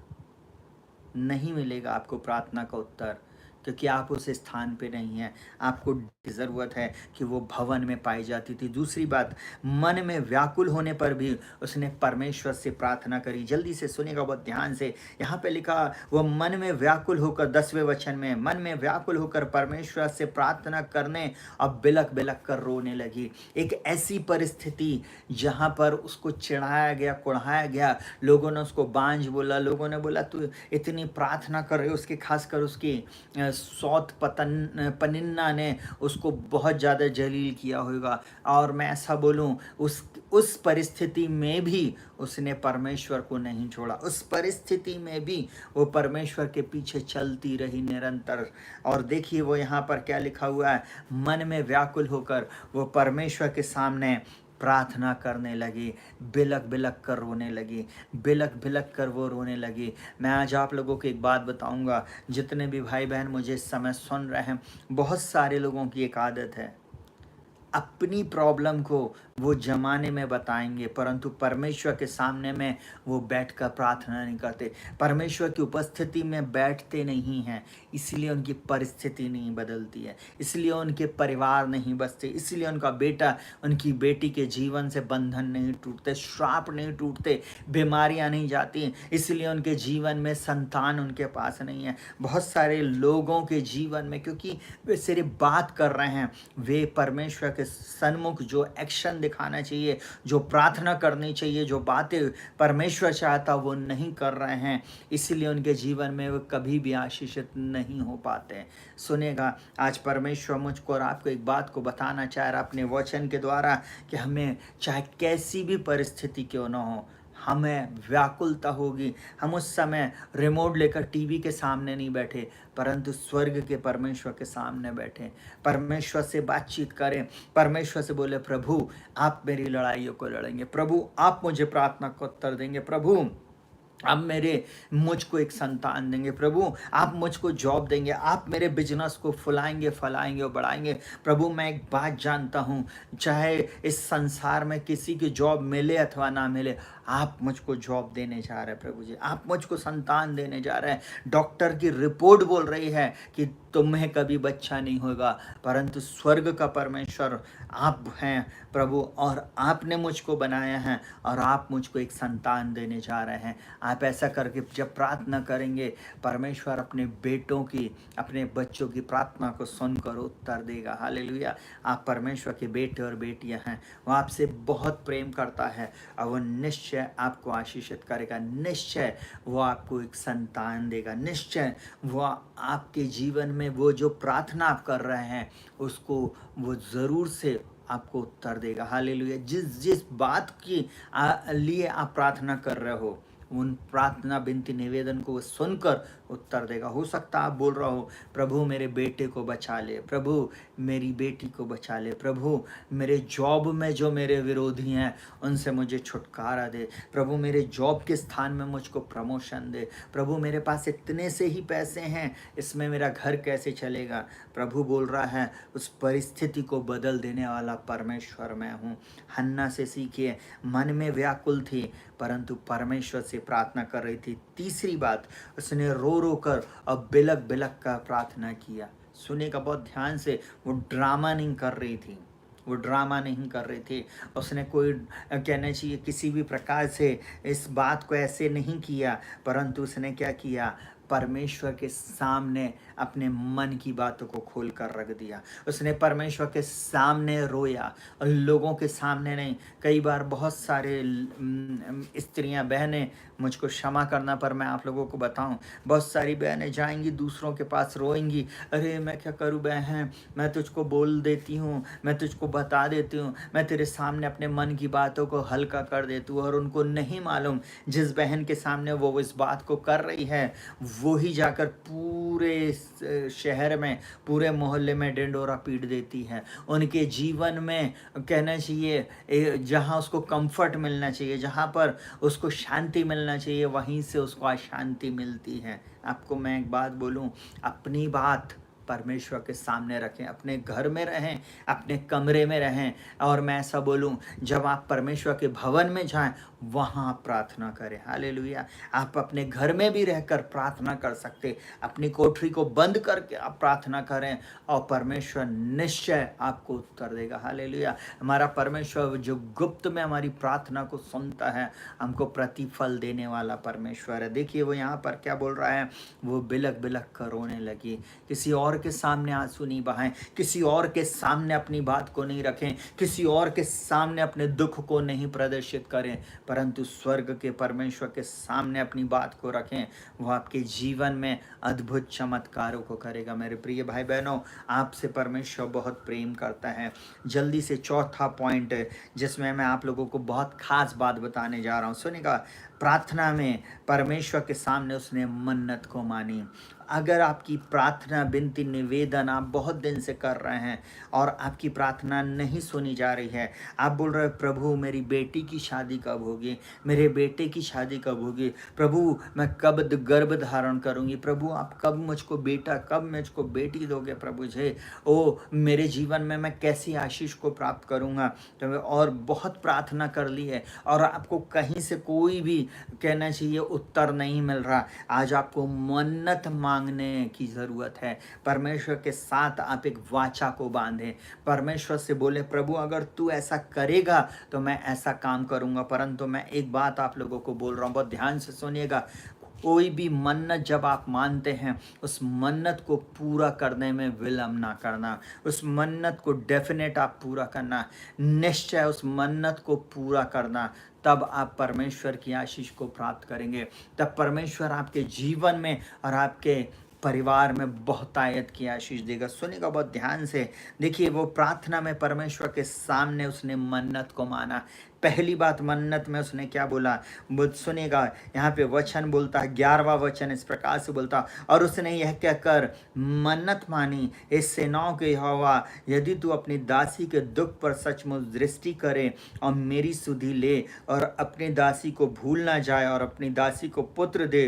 नहीं मिलेगा आपको प्रार्थना का उत्तर, क्योंकि आप उस स्थान पे नहीं हैं। आपको ज़रूरत है कि वो भवन में पाई जाती थी। दूसरी बात, मन में व्याकुल होने पर भी उसने परमेश्वर से प्रार्थना करी। जल्दी से सुनिएगा बहुत ध्यान से, यहाँ पे लिखा वो मन में व्याकुल होकर, 10वें वचन में, मन में व्याकुल होकर परमेश्वर से प्रार्थना करने और बिलक बिलक कर रोने लगी। एक ऐसी परिस्थिति जहाँ पर उसको चिढ़ाया गया, कुढ़ाया गया, लोगों ने उसको बांझ बोला, लोगों ने बोला तू इतनी प्रार्थना कर रहे, उसके खासकर उसकी सौत पनिन्ना ने उसको बहुत ज़्यादा जलील किया होगा। और मैं ऐसा बोलूँ, उस परिस्थिति में भी उसने परमेश्वर को नहीं छोड़ा, उस परिस्थिति में भी वो परमेश्वर के पीछे चलती रही निरंतर। और देखिए वो यहाँ पर क्या लिखा हुआ है, मन में व्याकुल होकर वो परमेश्वर के सामने प्रार्थना करने लगी, बिलक बिलक कर रोने लगी, बिलक बिलक कर वो रोने लगी। मैं आज आप लोगों को एक बात बताऊंगा, जितने भी भाई बहन मुझे इस समय सुन रहे हैं, बहुत सारे लोगों की एक आदत है, अपनी प्रॉब्लम को वो जमाने में बताएंगे, परंतु परमेश्वर के सामने में वो बैठकर प्रार्थना नहीं करते, परमेश्वर की उपस्थिति में बैठते नहीं हैं, इसलिए उनकी परिस्थिति नहीं बदलती है, इसलिए उनके परिवार नहीं बचते, इसलिए उनका बेटा, उनकी बेटी के जीवन से बंधन नहीं टूटते, श्राप नहीं टूटते, बीमारियां नहीं जाती, इसलिए उनके जीवन में संतान उनके पास नहीं है। बहुत सारे लोगों के जीवन में, क्योंकि वे सिर्फ बात कर रहे हैं, वे परमेश्वर के सन्मुख जो एक्शन दिखाना चाहिए, जो प्रार्थना करनी चाहिए, जो बातें परमेश्वर चाहता वो नहीं कर रहे हैं, इसलिए उनके जीवन में वो कभी भी आशीषित नहीं हो पाते। सुनेगा, आज परमेश्वर मुझको और आपको एक बात को बताना चाह रहा अपने वचन के द्वारा कि हमें चाहे कैसी भी परिस्थिति क्यों ना हो, हमें व्याकुलता होगी, हम उस समय रिमोट लेकर टीवी के सामने नहीं बैठे, परंतु स्वर्ग के परमेश्वर के सामने बैठे, परमेश्वर से बातचीत करें, परमेश्वर से बोले प्रभु आप मेरी लड़ाइयों को लड़ेंगे, प्रभु आप मुझे प्रार्थना को उत्तर देंगे, प्रभु आप मुझको एक संतान देंगे, प्रभु आप मुझको जॉब देंगे, आप मेरे बिजनेस को फुलाएंगे, फैलाएंगे और बढ़ाएंगे। प्रभु मैं एक बात जानता हूँ, चाहे इस संसार में किसी की जॉब मिले अथवा ना मिले, आप मुझको जॉब देने जा रहे हैं प्रभु जी, आप मुझको संतान देने जा रहे हैं। डॉक्टर की रिपोर्ट बोल रही है कि तुम्हें कभी बच्चा नहीं होगा, परंतु स्वर्ग का परमेश्वर आप हैं प्रभु, और आपने मुझको बनाया है और आप मुझको एक संतान देने जा रहे हैं। आप ऐसा करके जब प्रार्थना करेंगे, परमेश्वर अपने बेटों की, अपने बच्चों की प्रार्थना को सुनकर उत्तर देगा। हालेलुया। आप परमेश्वर के बेटे और बेटियां हैं, वो आपसे बहुत प्रेम करता है और वो निश्चय आपको आशीषित करेगा। निश्चय वो आपको एक संतान देगा। निश्चय वो आपके जीवन में वो जो प्रार्थना आप कर रहे हैं उसको वो ज़रूर से आपको उत्तर देगा। हालेलुया। जिस जिस बात की लिए आप प्रार्थना कर रहे हो, उन प्रार्थना विनती निवेदन को वो सुनकर उत्तर देगा। हो सकता आप बोल रहा हो, प्रभु मेरे बेटे को बचा ले, प्रभु मेरी बेटी को बचा ले, प्रभु मेरे जॉब में जो मेरे विरोधी हैं उनसे मुझे छुटकारा दे, प्रभु मेरे जॉब के स्थान में मुझको प्रमोशन दे, प्रभु मेरे पास इतने से ही पैसे हैं, इसमें मेरा घर कैसे चलेगा। प्रभु बोल रहा है, उस परिस्थिति को बदल देने वाला परमेश्वर मैं हूँ। हन्ना से सीखिए, मन में व्याकुल थी परंतु परमेश्वर से प्रार्थना कर रही थी। तीसरी बात, उसने रो रो कर और बिलक बिलक कर प्रार्थना किया। सुनेगा बहुत ध्यान से, वो ड्रामा नहीं कर रही थी, वो ड्रामा नहीं कर रही थी। उसने कोई कहना चाहिए किसी भी प्रकार से इस बात को ऐसे नहीं किया, परंतु उसने क्या किया, परमेश्वर के सामने अपने मन की बातों को खोल कर रख दिया। उसने परमेश्वर के सामने रोया, और लोगों के सामने नहीं। कई बार बहुत सारे स्त्रियां, बहनें, मुझको क्षमा करना पर मैं आप लोगों को बताऊं, बहुत सारी बहनें जाएंगी दूसरों के पास रोएंगी, अरे मैं क्या करूं बहन, मैं तुझको बोल देती हूं, मैं तुझको बता देती हूं, मैं तेरे सामने अपने मन की बातों को हल्का कर देती हूँ। और उनको नहीं मालूम जिस बहन के सामने वो इस बात को कर रही है, वो ही जाकर पूरे शहर में, पूरे मोहल्ले में डिंडोरा पीट देती है। उनके जीवन में कहना चाहिए जहाँ उसको कंफर्ट मिलना चाहिए, जहाँ पर उसको शांति मिलना चाहिए, वहीं से उसको अशांति मिलती है। आपको मैं एक बात बोलूं, अपनी बात परमेश्वर के सामने रखें, अपने घर में रहें, अपने कमरे में रहें। और मैं ऐसा बोलूं, जब आप परमेश्वर के भवन में जाएं, वहाँ प्रार्थना करें। हालेलुया। आप अपने घर में भी रहकर प्रार्थना कर सकते, अपनी कोठरी को बंद करके आप प्रार्थना करें और परमेश्वर निश्चय आपको उत्तर देगा। हालेलुया। हमारा परमेश्वर जो गुप्त में हमारी प्रार्थना को सुनता है, हमको प्रतिफल देने वाला परमेश्वर है। देखिए वो यहाँ पर क्या बोल रहा है, वो बिलक बिलक कर रोने लगी। किसी और के सामने आंसू नहीं बहाएं, किसी और के सामने अपनी बात को नहीं रखें, किसी और के सामने अपने दुख को नहीं प्रदर्शित करें, परंतु स्वर्ग के परमेश्वर के सामने अपनी बात को रखें। वो आपके जीवन में अद्भुत चमत्कारों को करेगा। मेरे प्रिय भाई बहनों, आपसे परमेश्वर बहुत प्रेम करता है। जल्दी से चौथा पॉइंट है जिसमें मैं आप लोगों को बहुत खास बात बताने जा रहा हूँ। सुनिएगा, प्रार्थना में परमेश्वर के सामने उसने मन्नत को मानी। अगर आपकी प्रार्थना विनती निवेदन आप बहुत दिन से कर रहे हैं और आपकी प्रार्थना नहीं सुनी जा रही है, आप बोल रहे हैं प्रभु मेरी बेटी की शादी कब होगी, मेरे बेटे की शादी कब होगी, प्रभु मैं कब गर्भ धारण करूंगी, प्रभु आप कब मुझको बेटा, कब मुझको बेटी दोगे प्रभु जी, ओ मेरे जीवन में मैं कैसी आशीष को प्राप्त करूंगा। तो और बहुत प्रार्थना कर ली है और आपको कहीं से कोई भी कहना चाहिए उत्तर नहीं मिल रहा। आज आपको मन्नत मांगने की ज़रूरत है। परमेश्वर के साथ आप एक वाचा को बांधें, परमेश्वर से बोले प्रभु अगर तू ऐसा करेगा तो मैं ऐसा काम करूंगा। परंतु मैं एक बात आप लोगों को बोल रहा हूँ, बहुत ध्यान से सुनिएगा, कोई भी मन्नत जब आप मानते हैं, उस मन्नत को पूरा करने में विलंब ना करना, उस मन्नत को डेफिनेट आप पूरा करना, निश्चय उस मन्नत को पूरा करना। तब आप परमेश्वर की आशीष को प्राप्त करेंगे, तब परमेश्वर आपके जीवन में और आपके परिवार में बहुतायत की आशीष देगा। सुनिएगा बहुत ध्यान से, देखिए वो प्रार्थना में परमेश्वर के सामने उसने मन्नत को माना। पहली बात मन्नत में उसने क्या बोला, सुनिएगा यहाँ पे वचन बोलता है, 11वां वचन इस प्रकार से बोलता, और उसने यह कहकर मन्नत मानी, इस सेनाओं के यहोवा यदि तू अपनी दासी के दुख पर सचमुच दृष्टि करे और मेरी सुधि ले और अपनी दासी को भूल ना जाए और अपनी दासी को पुत्र दे,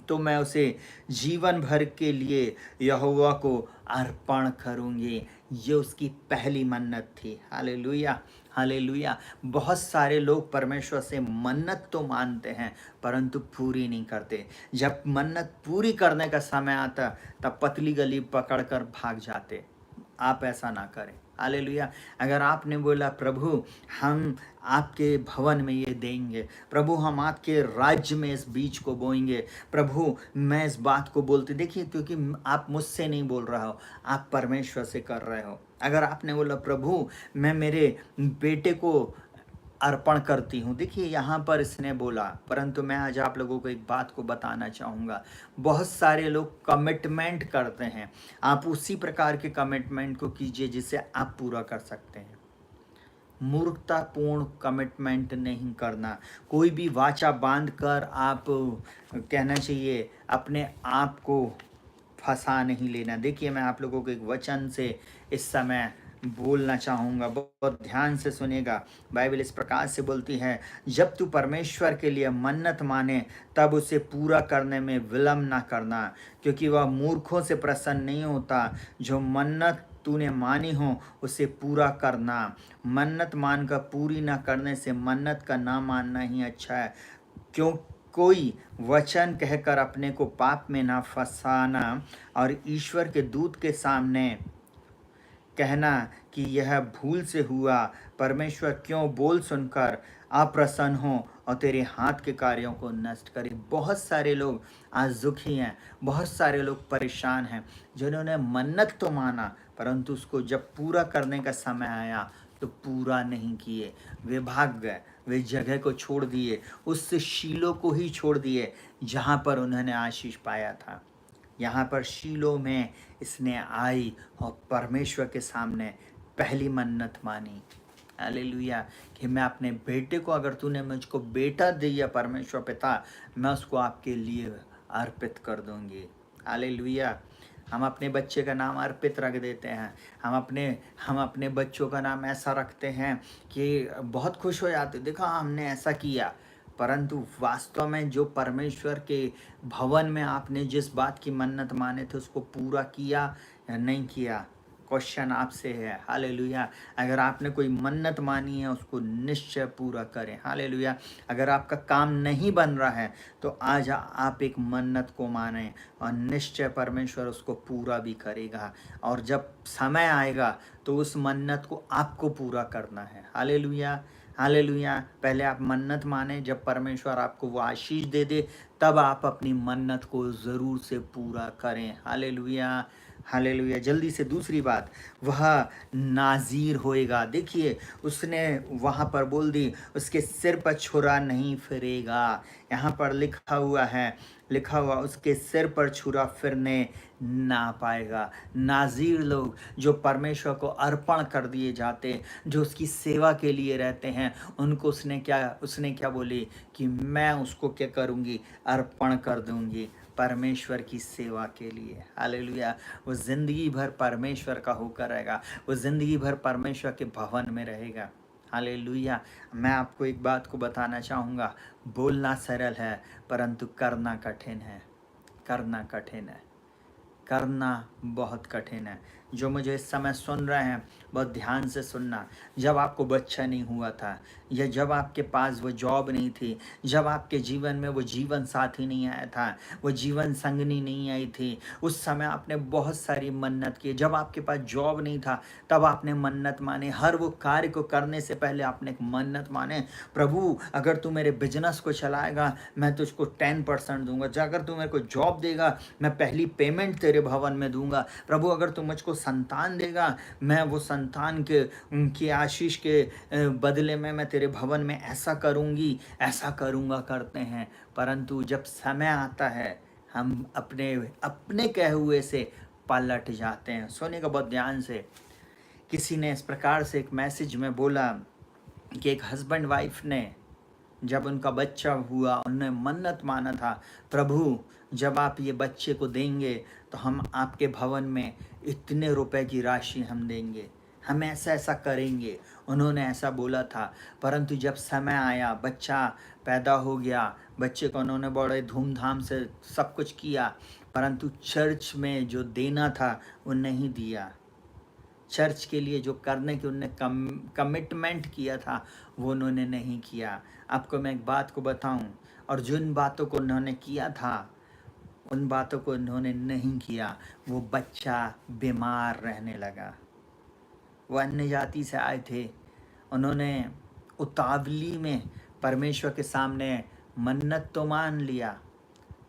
तो मैं उसे जीवन भर के लिए यहोवा को अर्पण करूंगी। ये उसकी पहली मन्नत थी। हालेलुया। हालेलुया। बहुत सारे लोग परमेश्वर से मन्नत तो मानते हैं परंतु पूरी नहीं करते। जब मन्नत पूरी करने का समय आता तब पतली गली पकड़कर भाग जाते। आप ऐसा ना करें। हालेलुया। अगर आपने बोला प्रभु हम आपके भवन में ये देंगे, प्रभु हम आपके राज्य में इस बीज को बोएंगे, प्रभु मैं इस बात को बोलते, देखिए क्योंकि आप मुझसे नहीं बोल रहे हो, आप परमेश्वर से कर रहे हो। अगर आपने बोला प्रभु मैं मेरे बेटे को अर्पण करती हूँ, देखिए यहाँ पर इसने बोला, परंतु मैं आज आप लोगों को एक बात को बताना चाहूँगा। बहुत सारे लोग कमिटमेंट करते हैं, आप उसी प्रकार के कमिटमेंट को कीजिए जिसे आप पूरा कर सकते हैं। मूर्खतापूर्ण कमिटमेंट नहीं करना। कोई भी वाचा बांध कर आप कहना चाहिए अपने आप को फंसा नहीं लेना। देखिए मैं आप लोगों को एक वचन से इस समय बोलना चाहूँगा, बहुत ध्यान से सुनेगा। बाइबल इस प्रकार से बोलती है, जब तू परमेश्वर के लिए मन्नत माने तब उसे पूरा करने में विलम्ब ना करना, क्योंकि वह मूर्खों से प्रसन्न नहीं होता। जो मन्नत तूने मानी हो उसे पूरा करना। मन्नत मानकर पूरी ना करने से मन्नत का ना मानना ही अच्छा है। क्यों कोई वचन कहकर अपने को पाप में ना फंसाना और ईश्वर के दूत के सामने कहना कि यह भूल से हुआ। परमेश्वर क्यों बोल सुनकर अप्रसन्न हो और तेरे हाथ के कार्यों को नष्ट करे। बहुत सारे लोग आज दुखी हैं, बहुत सारे लोग परेशान हैं, जिन्होंने मन्नत तो माना परंतु उसको जब पूरा करने का समय आया तो पूरा नहीं किए। वे भाग गए, वे जगह को छोड़ दिए, उस शीलो को ही छोड़ दिए जहाँ पर उन्होंने आशीष पाया था। यहाँ पर शीलो में इसने आई और परमेश्वर के सामने पहली मन्नत मानी। हालेलुया। कि मैं अपने बेटे को, अगर तूने मुझको बेटा दिया परमेश्वर पिता, मैं उसको आपके लिए अर्पित कर दूंगी। हालेलुया। हम अपने बच्चे का नाम अर्पित रख देते हैं। हम अपने बच्चों का नाम ऐसा रखते हैं कि बहुत खुश हो जाते, देखा हमने ऐसा किया। परंतु वास्तव में जो परमेश्वर के भवन में आपने जिस बात की मन्नत माने थे उसको पूरा किया या नहीं किया, क्वेश्चन आपसे है। हालेलुया। अगर आपने कोई मन्नत मानी है उसको निश्चय पूरा करें। हालेलुया। अगर आपका काम नहीं बन रहा है तो आज आप एक मन्नत को माने और निश्चय परमेश्वर उसको पूरा भी करेगा। और जब समय आएगा तो उस मन्नत को आपको पूरा करना है। हालेलुया। हालेलुया। पहले आप मन्नत माने, जब परमेश्वर आपको वो आशीष दे दे तब आप अपनी मन्नत को ज़रूर से पूरा करें। हालेलुया। हालेलुया। जल्दी से दूसरी बात, वह नाज़ीर होएगा। देखिए उसने वहाँ पर बोल दी उसके सिर पर छुरा नहीं फिरेगा। यहाँ पर लिखा हुआ उसके सिर पर छुरा फिरने ना पाएगा। नाज़ीर लोग जो परमेश्वर को अर्पण कर दिए जाते, जो उसकी सेवा के लिए रहते हैं, उनको उसने क्या बोली कि मैं उसको क्या करूँगी, अर्पण कर दूँगी परमेश्वर की सेवा के लिए। हालेलुया। वो ज़िंदगी भर परमेश्वर का होकर रहेगा, वो ज़िंदगी भर परमेश्वर के भवन में रहेगा। हालेलुया। मैं आपको एक बात को बताना चाहूँगा, बोलना सरल है परंतु करना कठिन है। करना कठिन है, करना बहुत कठिन है। जो मुझे इस समय सुन रहे हैं बहुत ध्यान से सुनना। जब आपको बच्चा नहीं हुआ था, या जब आपके पास वो जॉब नहीं थी, जब आपके जीवन में वो जीवन साथी नहीं आया था, वो जीवन संगनी नहीं आई थी, उस समय आपने बहुत सारी मन्नत की। जब आपके पास जॉब नहीं था तब आपने मन्नत माने। हर वो कार्य को करने से पहले आपने एक मन्नत माने, प्रभु अगर तू मेरे बिजनेस को चलाएगा मैं तुझको 10% दूंगा। अगर तू मेरे को जॉब देगा मैं पहली पेमेंट तेरे भवन में दूंगा। प्रभु अगर तू मुझको संतान देगा मैं वो संतान की आशीष के बदले में मैं तेरे भवन में ऐसा करूंगी, ऐसा करूंगा करते हैं। परंतु जब समय आता है हम अपने कहे हुए से पलट जाते हैं। सोने का बहुत ध्यान से, किसी ने इस प्रकार से एक मैसेज में बोला कि एक हस्बैंड वाइफ ने जब उनका बच्चा हुआ उन्होंने मन्नत माना था, प्रभु जब आप ये बच्चे को देंगे तो हम आपके भवन में इतने रुपए की राशि हम देंगे, हम ऐसा ऐसा करेंगे। उन्होंने ऐसा बोला था। परंतु जब समय आया, बच्चा पैदा हो गया, बच्चे को उन्होंने बड़े धूमधाम से सब कुछ किया, परंतु चर्च में जो देना था वो नहीं दिया। चर्च के लिए जो करने की उन्होंने कमिटमेंट किया था वो उन्होंने नहीं किया। आपको मैं एक बात को बताऊं, और जिन बातों को उन्होंने किया था उन बातों को उन्होंने नहीं किया, वो बच्चा बीमार रहने लगा। वो अन्य जाति से आए थे, उन्होंने उतावली में परमेश्वर के सामने मन्नत तो मान लिया,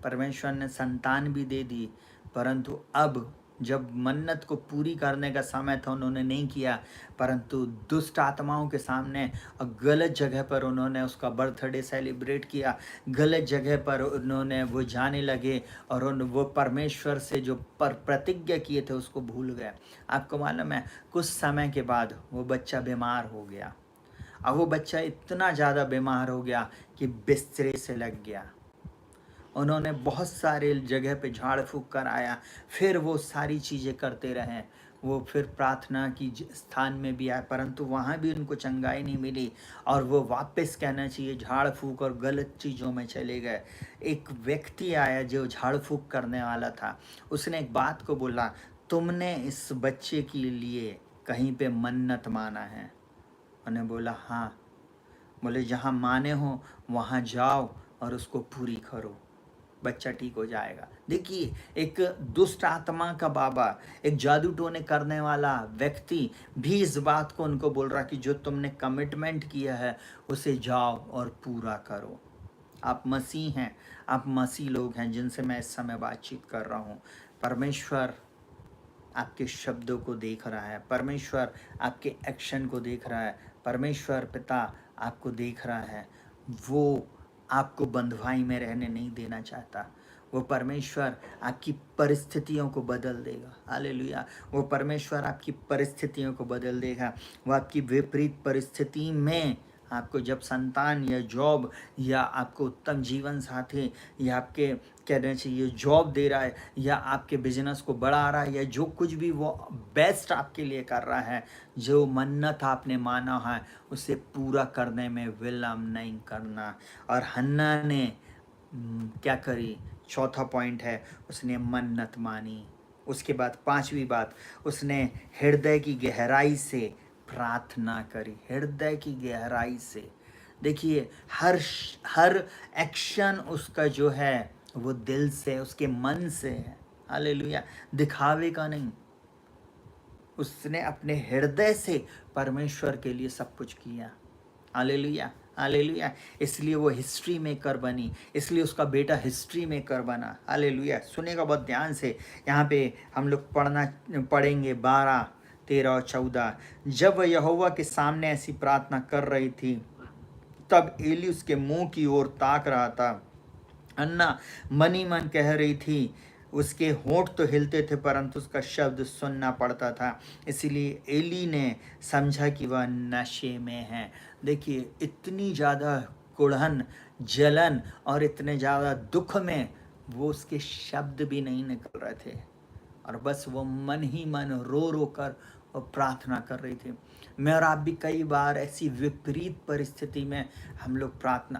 परमेश्वर ने संतान भी दे दी, परंतु अब जब मन्नत को पूरी करने का समय था उन्होंने नहीं किया, परंतु दुष्ट आत्माओं के सामने और गलत जगह पर उन्होंने उसका बर्थडे सेलिब्रेट किया, गलत जगह पर उन्होंने वो जाने लगे और वो परमेश्वर से जो प्रतिज्ञा किए थे उसको भूल गए। आपको मालूम है कुछ समय के बाद वो बच्चा बीमार हो गया। अब वो बच्चा इतना ज़्यादा बीमार हो गया कि बिस्तरे से लग गया। उन्होंने बहुत सारे जगह पे झाड़ फूक कर आया, फिर वो सारी चीज़ें करते रहे, वो फिर प्रार्थना की स्थान में भी आए, परंतु वहाँ भी उनको चंगाई नहीं मिली और वो वापस कहना चाहिए झाड़ फूक और गलत चीज़ों में चले गए। एक व्यक्ति आया जो झाड़ फूक करने वाला था, उसने एक बात को बोला, तुमने इस बच्चे के लिए कहीं पे मन्नत माना है? उन्हें बोला हाँ। बोले जहाँ माने हो वहाँ जाओ और उसको पूरी करो, बच्चा ठीक हो जाएगा। देखिए एक दुष्ट आत्मा का बाबा, एक जादू टोने करने वाला व्यक्ति भी इस बात को उनको बोल रहा कि जो तुमने कमिटमेंट किया है उसे जाओ और पूरा करो। आप मसीह हैं, आप मसीह लोग हैं जिनसे मैं इस समय बातचीत कर रहा हूँ। परमेश्वर आपके शब्दों को देख रहा है, परमेश्वर आपके एक्शन को देख रहा है, परमेश्वर पिता आपको देख रहा है। वो आपको बंधुआई में रहने नहीं देना चाहता। वो परमेश्वर आपकी परिस्थितियों को बदल देगा। हालेलुया। वो परमेश्वर आपकी परिस्थितियों को बदल देगा। वो आपकी विपरीत परिस्थिति में आपको जब संतान या जॉब या आपको उत्तम जीवन साथी या आपके कहना चाहिए जॉब दे रहा है या आपके बिजनेस को बढ़ा रहा है या जो कुछ भी वो बेस्ट आपके लिए कर रहा है, जो मन्नत आपने माना है उसे पूरा करने में विलंब नहीं करना। और हन्ना ने क्या करी? चौथा पॉइंट है, उसने मन्नत मानी। उसके बाद पांचवी बात, उसने हृदय की गहराई से प्रार्थना करी। हृदय की गहराई से देखिए हर एक्शन उसका जो है वो दिल से, उसके मन से है। हालेलुया। दिखावे का नहीं, उसने अपने हृदय से परमेश्वर के लिए सब कुछ किया। Hallelujah, hallelujah. इसलिए वो हिस्ट्री मेकर बनी, इसलिए उसका बेटा हिस्ट्री मेकर बना। हालेलुया। सुनेगा बहुत ध्यान से, यहाँ पे हम लोग पढ़ेंगे 12, 13 और 14। जब वह यहोवा के सामने ऐसी प्रार्थना कर रही थी तब एली उसके मुंह की ओर ताक रहा था। अन्ना मन ही मन कह रही थी, उसके होंठ तो हिलते थे परंतु उसका शब्द सुनना पड़ता था। इसलिए एली ने समझा कि वह नशे में है। देखिए इतनी ज़्यादा कुड़हन, जलन और इतने ज़्यादा दुख में वो उसके शब्द भी नहीं निकल रहे थे और बस वो मन ही मन रो रो कर वो प्रार्थना कर रही थी। मैं और आप भी कई बार ऐसी विपरीत परिस्थिति में हम लोग प्रार्थना,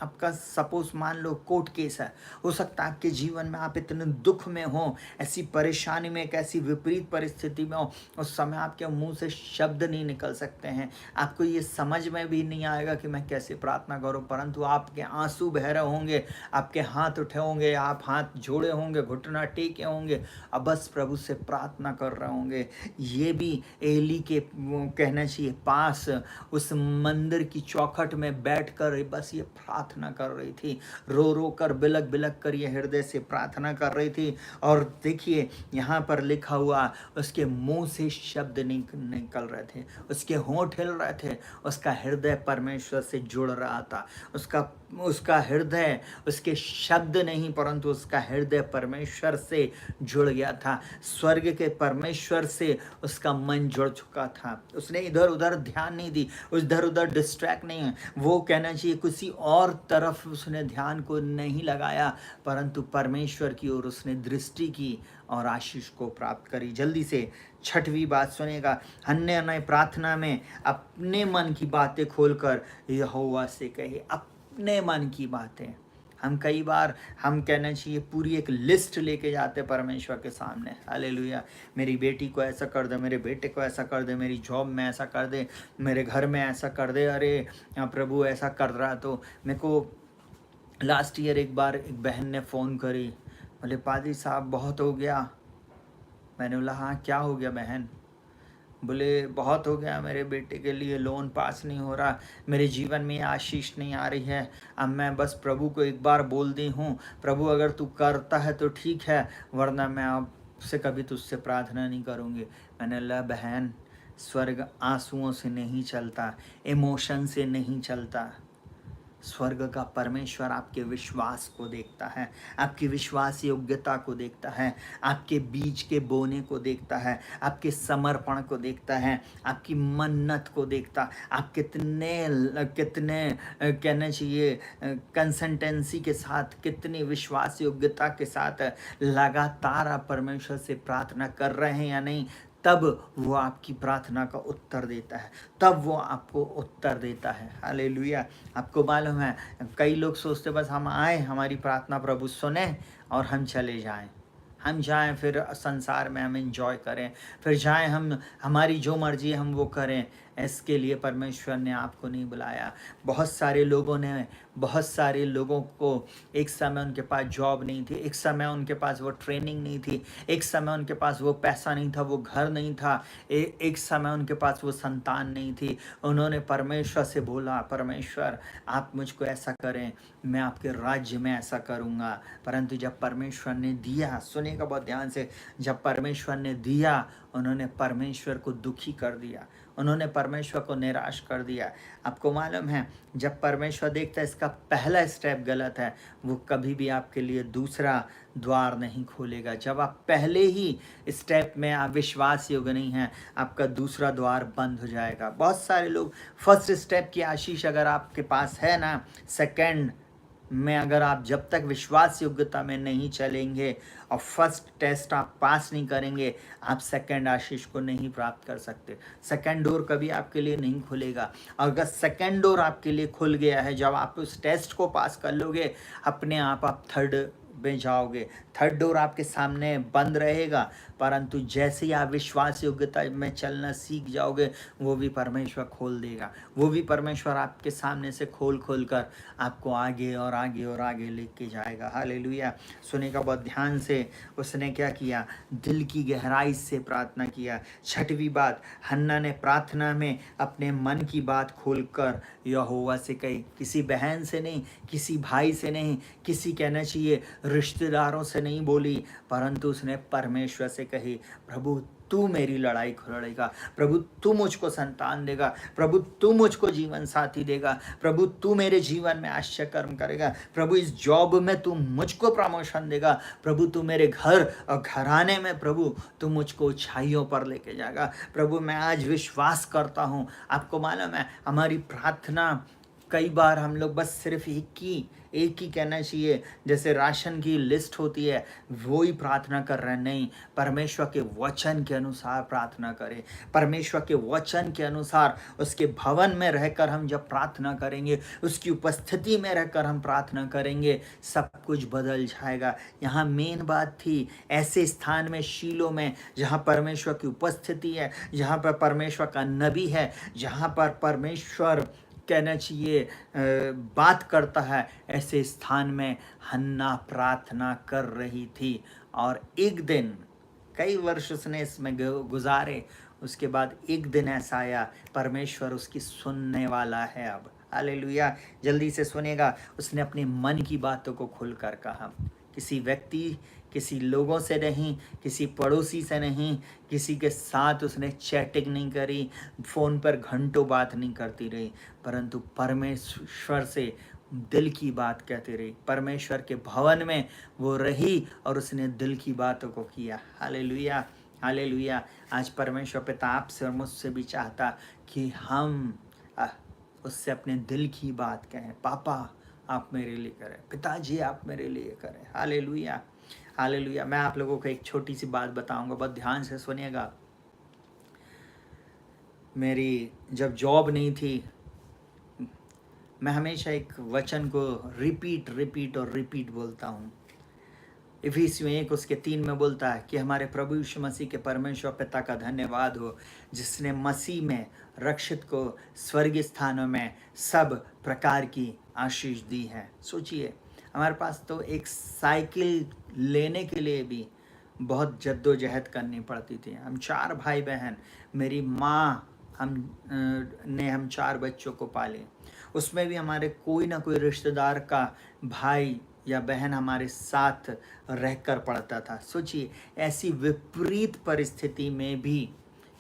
आपका सपोज मान लो कोर्ट केस है, हो सकता है आपके जीवन में आप इतने दुख में हो, ऐसी परेशानी में, एक ऐसी विपरीत परिस्थिति में हो, उस समय आपके मुंह से शब्द नहीं निकल सकते हैं, आपको ये समझ में भी नहीं आएगा कि मैं कैसे प्रार्थना करूं, परंतु आपके आंसू बह रहे होंगे, आपके हाथ उठे होंगे, आप हाथ जोड़े होंगे, घुटना टेके होंगे, अब बस प्रभु से प्रार्थना कर रहे होंगे। ये भी एली के कहना चाहिए पास उस मंदिर की चौखट में बैठकर बस ये प्रार्थना कर रही थी, रो रो कर बिलक बिलक कर ये हृदय से प्रार्थना कर रही थी। और देखिए यहाँ पर लिखा हुआ, उसके मुंह से शब्द निकल रहे थे, उसके होंठ हिल रहे थे, उसका हृदय परमेश्वर से जुड़ रहा था। उसका हृदय, उसके शब्द नहीं परंतु उसका हृदय परमेश्वर से जुड़ गया था। स्वर्ग के परमेश्वर से उसका मन जुड़ चुका था। उसने इधर उधर ध्यान नहीं दी, इधर उधर डिस्ट्रैक्ट नहीं, वो कहना चाहिए किसी और तरफ उसने ध्यान को नहीं लगाया, परंतु परमेश्वर की ओर उसने दृष्टि की और आशीष को प्राप्त करी। जल्दी से छठवीं बात सुनेगा, हन्ना ने प्रार्थना में अपने मन की बातें खोलकर यहोवा से कही, अपने मन की बातें। हम कई बार हम कहना चाहिए पूरी एक लिस्ट लेके जाते परमेश्वर के सामने, हालेलुया। मेरी बेटी को ऐसा कर दे, मेरे बेटे को ऐसा कर दे, मेरी जॉब में ऐसा कर दे, मेरे घर में ऐसा कर दे, अरे प्रभु ऐसा कर रहा। तो मेरे को लास्ट ईयर एक बार एक बहन ने फ़ोन करी, बोले पादी साहब बहुत हो गया। मैंने बोला हाँ क्या हो गया बहन? बोले बहुत हो गया, मेरे बेटे के लिए लोन पास नहीं हो रहा, मेरे जीवन में आशीष नहीं आ रही है। अब मैं बस प्रभु को एक बार बोल दी हूँ, प्रभु अगर तू करता है तो ठीक है, वरना मैं आपसे कभी तुझसे प्रार्थना नहीं करूँगी। मैंने बोला बहन, स्वर्ग आंसुओं से नहीं चलता, इमोशन से नहीं चलता। स्वर्ग का परमेश्वर आपके विश्वास को देखता है, आपकी विश्वास योग्यता को देखता है, आपके बीज के बोने को देखता है, आपके समर्पण को देखता है, आपकी मन्नत को देखता, आप कितने कितने कहना चाहिए कंसिस्टेंसी के साथ, कितनी विश्वास योग्यता के साथ लगातार आप परमेश्वर से प्रार्थना कर रहे हैं या नहीं, तब वो आपकी प्रार्थना का उत्तर देता है, तब वो आपको उत्तर देता है। हालेलुया। आपको मालूम है कई लोग सोचते बस हम आए, हमारी प्रार्थना प्रभु सुने और हम चले जाएं, हम जाएं फिर संसार में हम एंजॉय करें, फिर जाएं हम हमारी जो मर्जी हम वो करें। इसके लिए परमेश्वर ने आपको नहीं बुलाया। बहुत सारे लोगों को एक समय उनके पास जॉब नहीं थी, एक समय उनके पास वो ट्रेनिंग नहीं थी, एक समय उनके पास वो पैसा नहीं था, वो घर नहीं था, एक समय उनके पास वो संतान नहीं थी। उन्होंने परमेश्वर से बोला, परमेश्वर आप मुझको ऐसा करें, मैं आपके राज्य में ऐसा करूँगा। परंतु जब परमेश्वर ने दिया, सुनेगा बहुत ध्यान से, जब परमेश्वर ने दिया, उन्होंने परमेश्वर को दुखी कर दिया, उन्होंने परमेश्वर को निराश कर दिया। आपको मालूम है जब परमेश्वर देखता है इसका पहला स्टेप गलत है, वो कभी भी आपके लिए दूसरा द्वार नहीं खोलेगा। जब आप पहले ही स्टेप में आप विश्वास योग्य नहीं हैं, आपका दूसरा द्वार बंद हो जाएगा। बहुत सारे लोग फर्स्ट स्टेप की आशीष अगर आपके पास है ना, सेकंड में अगर आप जब तक विश्वास योग्यता में नहीं चलेंगे और फर्स्ट टेस्ट आप पास नहीं करेंगे, आप सेकंड आशीष को नहीं प्राप्त कर सकते। सेकंड डोर कभी आपके लिए नहीं खुलेगा। अगर सेकंड डोर आपके लिए खुल गया है, जब आप उस टेस्ट को पास कर लोगे, अपने आप थर्ड में जाओगे। थर्ड डोर आपके सामने बंद रहेगा, परंतु जैसे ही आप विश्वास योग्यता में चलना सीख जाओगे, वो भी परमेश्वर खोल देगा। वो भी परमेश्वर आपके सामने से खोल कर आपको आगे और आगे और आगे लेके जाएगा। हालेलुया। सुनेगा बहुत ध्यान से। उसने क्या किया? दिल की गहराई से प्रार्थना किया। छठवीं बात, हन्ना ने प्रार्थना में अपने मन की बात खोलकर यहोवा से कही। किसी बहन से नहीं, किसी भाई से नहीं, किसी कहना चाहिए रिश्तेदारों से नहीं बोली, परंतु उसने परमेश्वर से कही, प्रभु तू मेरी लड़ाई लड़ेगा, प्रभु तू मुझको संतान देगा, प्रभु तू मुझको जीवन साथी देगा, प्रभु तू मेरे जीवन में आश्चर्य कर्म करेगा, प्रभु इस जॉब में तू मुझको प्रमोशन देगा, प्रभु तू मेरे घर और घराने में प्रभु तू मुझको ऊंचाइयों पर लेके जाएगा। प्रभु मैं आज विश्वास करता हूँ। आपको मालूम है हमारी प्रार्थना कई बार हम लोग बस सिर्फ एक ही कहना चाहिए, जैसे राशन की लिस्ट होती है वो ही प्रार्थना कर रहे हैं। नहीं, परमेश्वर के वचन के अनुसार प्रार्थना करें। परमेश्वर के वचन के अनुसार उसके भवन में रहकर हम जब प्रार्थना करेंगे, उसकी उपस्थिति में रहकर हम प्रार्थना करेंगे, सब कुछ बदल जाएगा। यहाँ मेन बात थी ऐसे स्थान में, शीलो में, जहाँ परमेश्वर की उपस्थिति है, जहाँ पर परमेश्वर का नबी है, जहाँ पर परमेश्वर कहना चाहिए बात करता है, ऐसे स्थान में हन्ना प्रार्थना कर रही थी। और एक दिन, कई वर्ष उसने इसमें गुजारे, उसके बाद एक दिन ऐसा आया, परमेश्वर उसकी सुनने वाला है अब। हालेलुया। जल्दी से सुनेगा। उसने अपने मन की बातों को खुलकर कहा। किसी व्यक्ति, किसी लोगों से नहीं, किसी पड़ोसी से नहीं, किसी के साथ उसने चैटिंग नहीं करी, फ़ोन पर घंटों बात नहीं करती रही, परंतु परमेश्वर से दिल की बात कहती रही। परमेश्वर के भवन में वो रही और उसने दिल की बातों को किया। Hallelujah, hallelujah. आज परमेश्वर पिता आपसे और मुझसे भी चाहता कि हम उससे अपने दिल की बात कहें। पापा आप मेरे लिए करें, पिताजी आप मेरे लिए करें। Hallelujah, hallelujah. मैं आप लोगों को एक छोटी सी बात बताऊंगा, बहुत ध्यान से सुनिएगा। मेरी जब जॉब नहीं थी, मैं हमेशा एक वचन को रिपीट रिपीट और रिपीट बोलता हूँ। इफिसियों 1 उसके 3 में बोलता है कि हमारे प्रभु यीशु मसीह के परमेश्वर पिता का धन्यवाद हो, जिसने मसीह में रक्षित को स्वर्गीय स्थानों में सब प्रकार की आशीष दी है। सोचिए, हमारे पास तो एक साइकिल लेने के लिए भी बहुत जद्दोजहद करनी पड़ती थी। हम 4 भाई बहन, मेरी माँ हम 4 बच्चों को पाले। उसमें भी हमारे कोई ना कोई रिश्तेदार का भाई या बहन हमारे साथ रहकर पढ़ता था। सोचिए, ऐसी विपरीत परिस्थिति में भी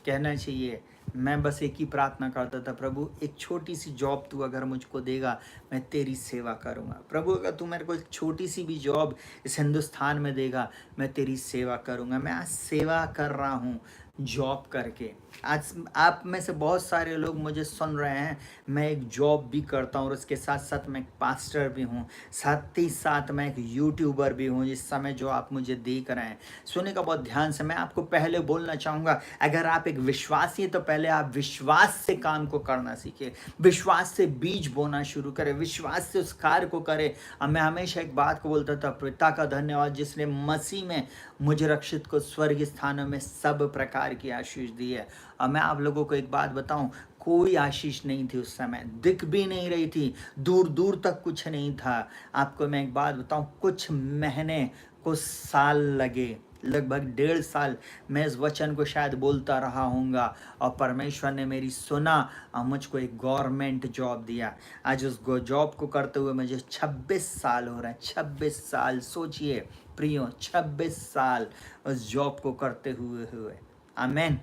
कहना चाहिए, मैं बस एक ही प्रार्थना करता था, प्रभु एक छोटी सी जॉब तू अगर मुझको देगा, मैं तेरी सेवा करूँगा। प्रभु अगर तू मेरे को एक छोटी सी भी जॉब इस हिंदुस्तान में देगा, मैं तेरी सेवा करूँगा। मैं आज सेवा कर रहा हूँ जॉब करके। आज आप में से बहुत सारे लोग मुझे सुन रहे हैं, मैं एक जॉब भी करता हूँ और उसके साथ साथ मैं एक पास्टर भी हूँ, साथ ही साथ मैं एक यूट्यूबर भी हूँ। इस समय जो आप मुझे देख रहे हैं, सुनने का बहुत ध्यान से। मैं आपको पहले बोलना चाहूँगा, अगर आप एक विश्वासी हैं तो पहले आप विश्वास से काम को करना सीखें, विश्वास से बीज बोना शुरू करें, विश्वास से उस कार्य को करें। और मैं हमेशा एक बात को बोलता था, पिता का धन्यवाद जिसने मसीह में मुझे रक्षित को स्वर्ग स्थानों में सब प्रकार की आशीष दी है। और मैं आप लोगों को एक बात बताऊं, कोई आशीष नहीं थी उस समय, दिख भी नहीं रही थी, दूर दूर तक कुछ नहीं था। आपको मैं एक बात बताऊं, कुछ महीने कुछ साल लगे, लगभग 1.5 साल मैं इस वचन को शायद बोलता रहा हूँगा, और परमेश्वर ने मेरी सुना और मुझको एक गवर्नमेंट जॉब दिया। आज उस जॉब को करते हुए मुझे 26 साल हो रहे हैं। 26 साल, सोचिए प्रियो, 26 साल उस जॉब को करते हुए। आमेन।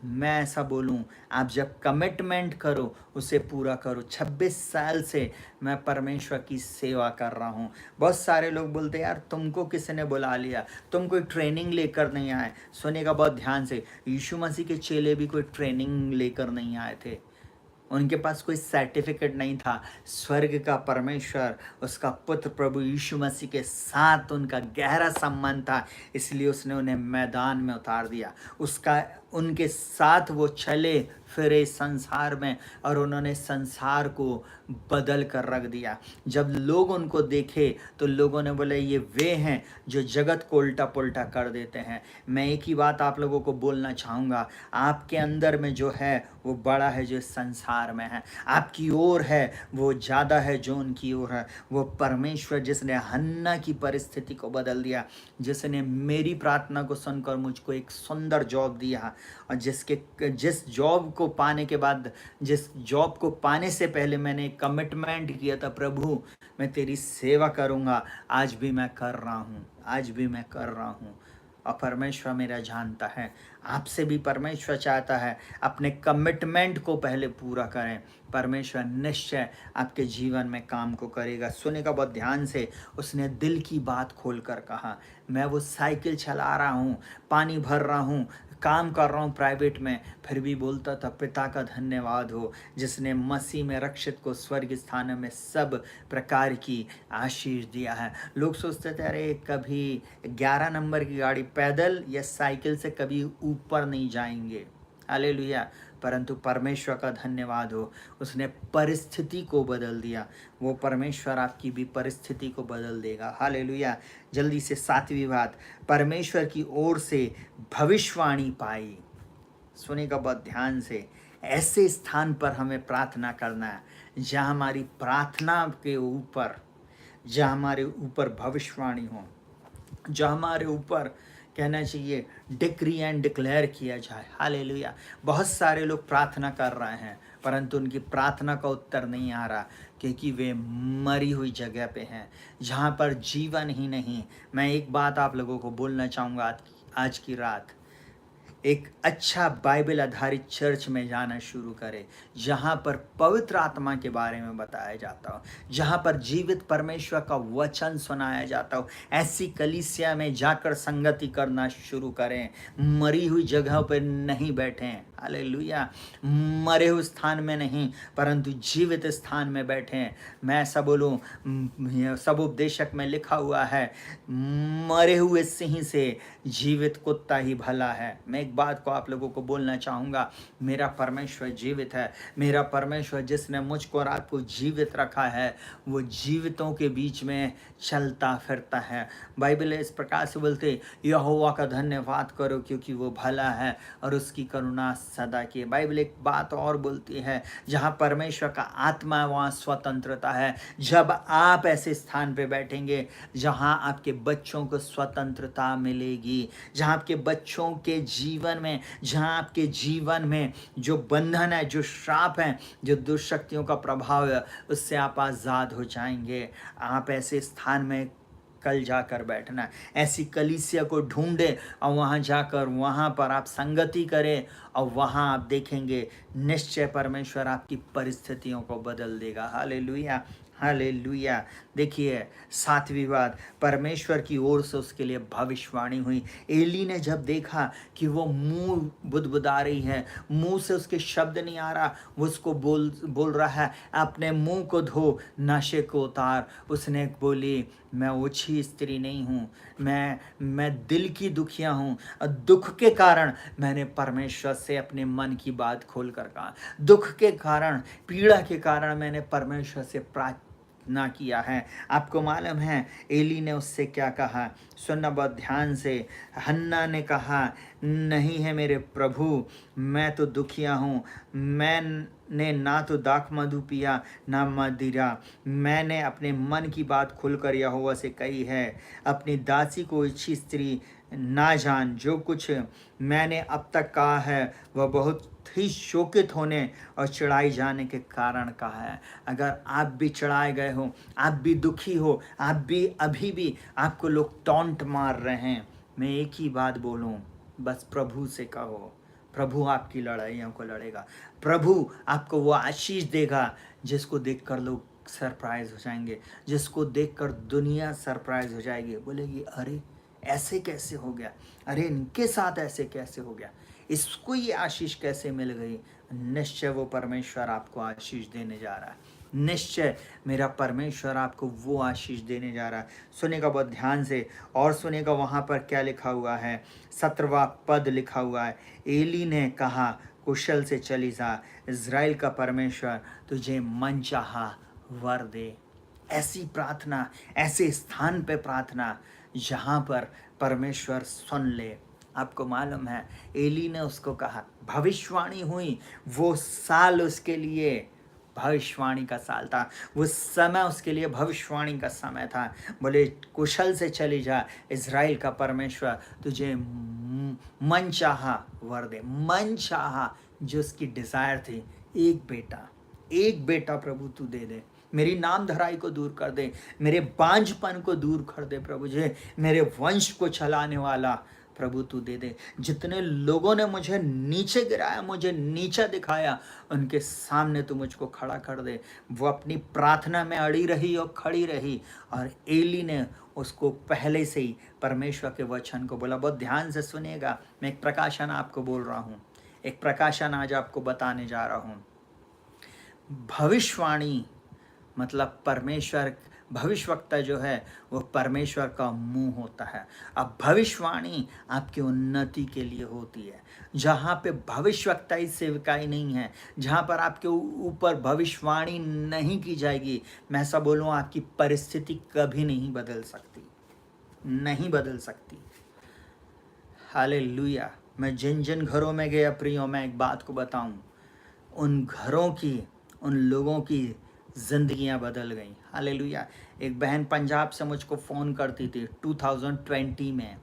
मैं ऐसा बोलूं, आप जब कमिटमेंट करो उसे पूरा करो। 26 साल से मैं परमेश्वर की सेवा कर रहा हूं। बहुत सारे लोग बोलते हैं, यार तुमको किसने बुला लिया, तुम कोई ट्रेनिंग लेकर नहीं आए। सुनेगा बहुत ध्यान से, यीशु मसीह के चेले भी कोई ट्रेनिंग लेकर नहीं आए थे, उनके पास कोई सर्टिफिकेट नहीं था। स्वर्ग का परमेश्वर, उसका पुत्र प्रभु यीशु मसीह के साथ उनका गहरा संबंध था, इसलिए उसने उन्हें मैदान में उतार दिया। उनके साथ वो चले फिरे संसार में, और उन्होंने संसार को बदल कर रख दिया। जब लोग उनको देखे तो लोगों ने बोले, ये वे हैं जो जगत को उल्टा पुल्टा कर देते हैं। मैं एक ही बात आप लोगों को बोलना चाहूँगा, आपके अंदर में जो है वो बड़ा है जो संसार में है, आपकी ओर है वो ज़्यादा है जो उनकी ओर है। वो परमेश्वर जिसने हन्ना की परिस्थिति को बदल दिया, जिसने मेरी प्रार्थना को सुनकर मुझको एक सुंदर जॉब दिया, और जिस जॉब को पाने के बाद, जिस जॉब को पाने से पहले मैंने कमिटमेंट किया था, प्रभु मैं तेरी सेवा करूँगा, आज भी मैं कर रहा हूँ, आज भी मैं कर रहा हूँ। और परमेश्वर मेरा जानता है, आपसे भी परमेश्वर चाहता है अपने कमिटमेंट को पहले पूरा करें। परमेश्वर निश्चय आपके जीवन में काम को करेगा। सुनेगा बहुत ध्यान से, उसने दिल की बात खोल कर कहा। मैं वो साइकिल चला रहा हूँ, पानी भर रहा हूँ, काम कर रहा हूँ प्राइवेट में, फिर भी बोलता था, पिता का धन्यवाद हो जिसने मसीह में रक्षित को स्वर्ग स्थान में सब प्रकार की आशीष दिया है। लोग सोचते थे, अरे कभी 11 नंबर की गाड़ी पैदल या साइकिल से कभी ऊपर नहीं जाएंगे। हालेलुया। परंतु परमेश्वर का धन्यवाद हो, उसने परिस्थिति को बदल दिया। वो परमेश्वर आपकी भी परिस्थिति को बदल देगा। हालेलुया। जल्दी से 7वीं बात, परमेश्वर की ओर से भविष्यवाणी पाई। सुनेगा बहुत ध्यान से, ऐसे स्थान पर हमें प्रार्थना करना है जहाँ हमारी प्रार्थना के ऊपर, जहाँ हमारे ऊपर भविष्यवाणी हो, जहाँ हमारे ऊपर कहना चाहिए डिक्री एंड डिक्लेयर किया जाए। हालेलुया। बहुत सारे लोग प्रार्थना कर रहे हैं परंतु उनकी प्रार्थना का उत्तर नहीं आ रहा, क्योंकि वे मरी हुई जगह पे हैं जहाँ पर जीवन ही नहीं। मैं एक बात आप लोगों को बोलना चाहूँगा आज की रात, एक अच्छा बाइबल आधारित चर्च में जाना शुरू करें, जहाँ पर पवित्र आत्मा के बारे में बताया जाता हो, जहाँ पर जीवित परमेश्वर का वचन सुनाया जाता हो। ऐसी कलीसिया में जाकर संगति करना शुरू करें, मरी हुई जगह पर नहीं बैठें। हालेलुया। मरे हुए स्थान में नहीं परंतु जीवित स्थान में बैठें। मैं ऐसा बोलूं, सब उपदेशक में लिखा हुआ है, मरे हुए सिंह से जीवित कुत्ता ही भला है। मैं एक एक बात को आप लोगों को बोलना चाहूँगा, मेरा परमेश्वर जीवित है। मेरा परमेश्वर जिसने मुझको और आपको जीवित रखा है, वो जीवितों के बीच में चलता फिरता है। बाइबल इस प्रकार से बोलते, यहोवा का धन्यवाद करो क्योंकि वो भला है और उसकी करुणा सदा की है। बाइबल एक बात और बोलती है, जहाँ परमेश्वर का आत्मा है वहाँ स्वतंत्रता है। जब आप ऐसे स्थान पे बैठेंगे जहाँ आपके बच्चों को स्वतंत्रता मिलेगी, जहाँ आपके बच्चों के जीवन में, जहाँ आपके जीवन में जो बंधन है, जो श्राप है, जो दुष्शक्तियों का प्रभाव है, उससे आप आज़ाद हो जाएंगे। आप ऐसे स्थान में कल जाकर बैठना, ऐसी कलीसिया को ढूंढे और वहाँ जाकर वहाँ पर आप संगति करें और वहाँ आप देखेंगे निश्चय परमेश्वर आपकी परिस्थितियों को बदल देगा। Hallelujah, hallelujah. देखिए, सातवीं बात, परमेश्वर की ओर से उसके लिए भविष्यवाणी हुई। एली ने जब देखा कि वो मुंह बुदबुदा रही है, मुंह से उसके शब्द नहीं आ रहा, वो उसको बोल रहा है अपने मुंह को धो, नशे को उतार। उसने बोली, मैं ओछी स्त्री नहीं हूँ, मैं दिल की दुखिया हूँ। दुख के कारण मैंने परमेश्वर से अपने मन की बात खोल कर कहा। दुख के कारण, पीड़ा के कारण मैंने परमेश्वर से प्रार्थना किया है। आपको मालूम है एली ने उससे क्या कहा? सुनना बहुत ध्यान से। हन्ना ने कहा, नहीं है मेरे प्रभु, मैं तो दुखिया हूँ, मैंने ना तो दाख मधु पिया ना मदिरा, मैंने अपने मन की बात खुलकर यहोवा से कही है। अपनी दासी को इच्छी स्त्री ना जान, जो कुछ मैंने अब तक कहा है वह बहुत ही शोकित होने और चिढ़ाई जाने के कारण कहा है। अगर आप भी चिढ़ाए गए हो, आप भी दुखी हो, आप भी अभी भी आपको लोग टॉन्ट मार रहे हैं, मैं एक ही बात बोलूं, बस प्रभु से कहो। प्रभु आपकी लड़ाइयों को लड़ेगा। प्रभु आपको वो आशीष देगा जिसको देखकर लोग सरप्राइज हो जाएंगे, जिसको देखकर दुनिया सरप्राइज हो जाएगी, बोलेगी अरे ऐसे कैसे हो गया, अरे इनके साथ ऐसे कैसे हो गया, इसको ये आशीष कैसे मिल गई। निश्चय वो परमेश्वर आपको आशीष देने जा रहा है। निश्चय मेरा परमेश्वर आपको वो आशीष देने जा रहा है। सुनेगा बहुत ध्यान से और सुनेगा वहाँ पर क्या लिखा हुआ है। 17वां पद लिखा हुआ है, एली ने कहा, कुशल से चली जा, इज़राइल का परमेश्वर तुझे मनचाहा वर दे। ऐसी प्रार्थना, ऐसे स्थान पे प्रार्थना जहाँ पर परमेश्वर सुन ले। आपको मालूम है एली ने उसको कहा, भविष्यवाणी हुई, वो साल उसके लिए भविष्यवाणी का साल था, वो समय उसके लिए भविष्यवाणी का समय था। बोले कुशल से चली जा, इज़राइल का परमेश्वर तुझे मन चाहा वर दे। मन चाहा, जो उसकी डिज़ायर थी, एक बेटा प्रभु तू दे दे, मेरी नाम धराई को दूर कर दे, मेरे बांझपन को दूर कर दे प्रभु जी, मेरे वंश को चलाने वाला प्रभु तू दे दे। जितने लोगों ने मुझे नीचे गिराया, मुझे नीचा दिखाया, उनके सामने तू मुझको खड़ा कर दे। वो अपनी प्रार्थना में अड़ी रही और खड़ी रही, और एली ने उसको पहले से ही परमेश्वर के वचन को बोला। बहुत ध्यान से सुनिएगा, मैं एक प्रकाशन आपको बोल रहा हूँ, एक प्रकाशन आज आपको बताने जा रहा हूँ। भविष्यवाणी मतलब परमेश्वर, भविष्यवक्ता जो है वो परमेश्वर का मुंह होता है। अब भविष्यवाणी आपकी उन्नति के लिए होती है। जहाँ पे भविष्यवक्ताई सेवकाई नहीं है, जहाँ पर आपके ऊपर भविष्यवाणी नहीं की जाएगी, मैं ऐसा बोलूँ, आपकी परिस्थिति कभी नहीं बदल सकती, नहीं बदल सकती। हालेलुया। मैं जिन जिन घरों में गया प्रियो, मैं एक बात को बताऊं, उन घरों की, उन लोगों की जिंदगियां बदल गई। हालेलुया। एक बहन पंजाब से मुझको फ़ोन करती थी 2020 में।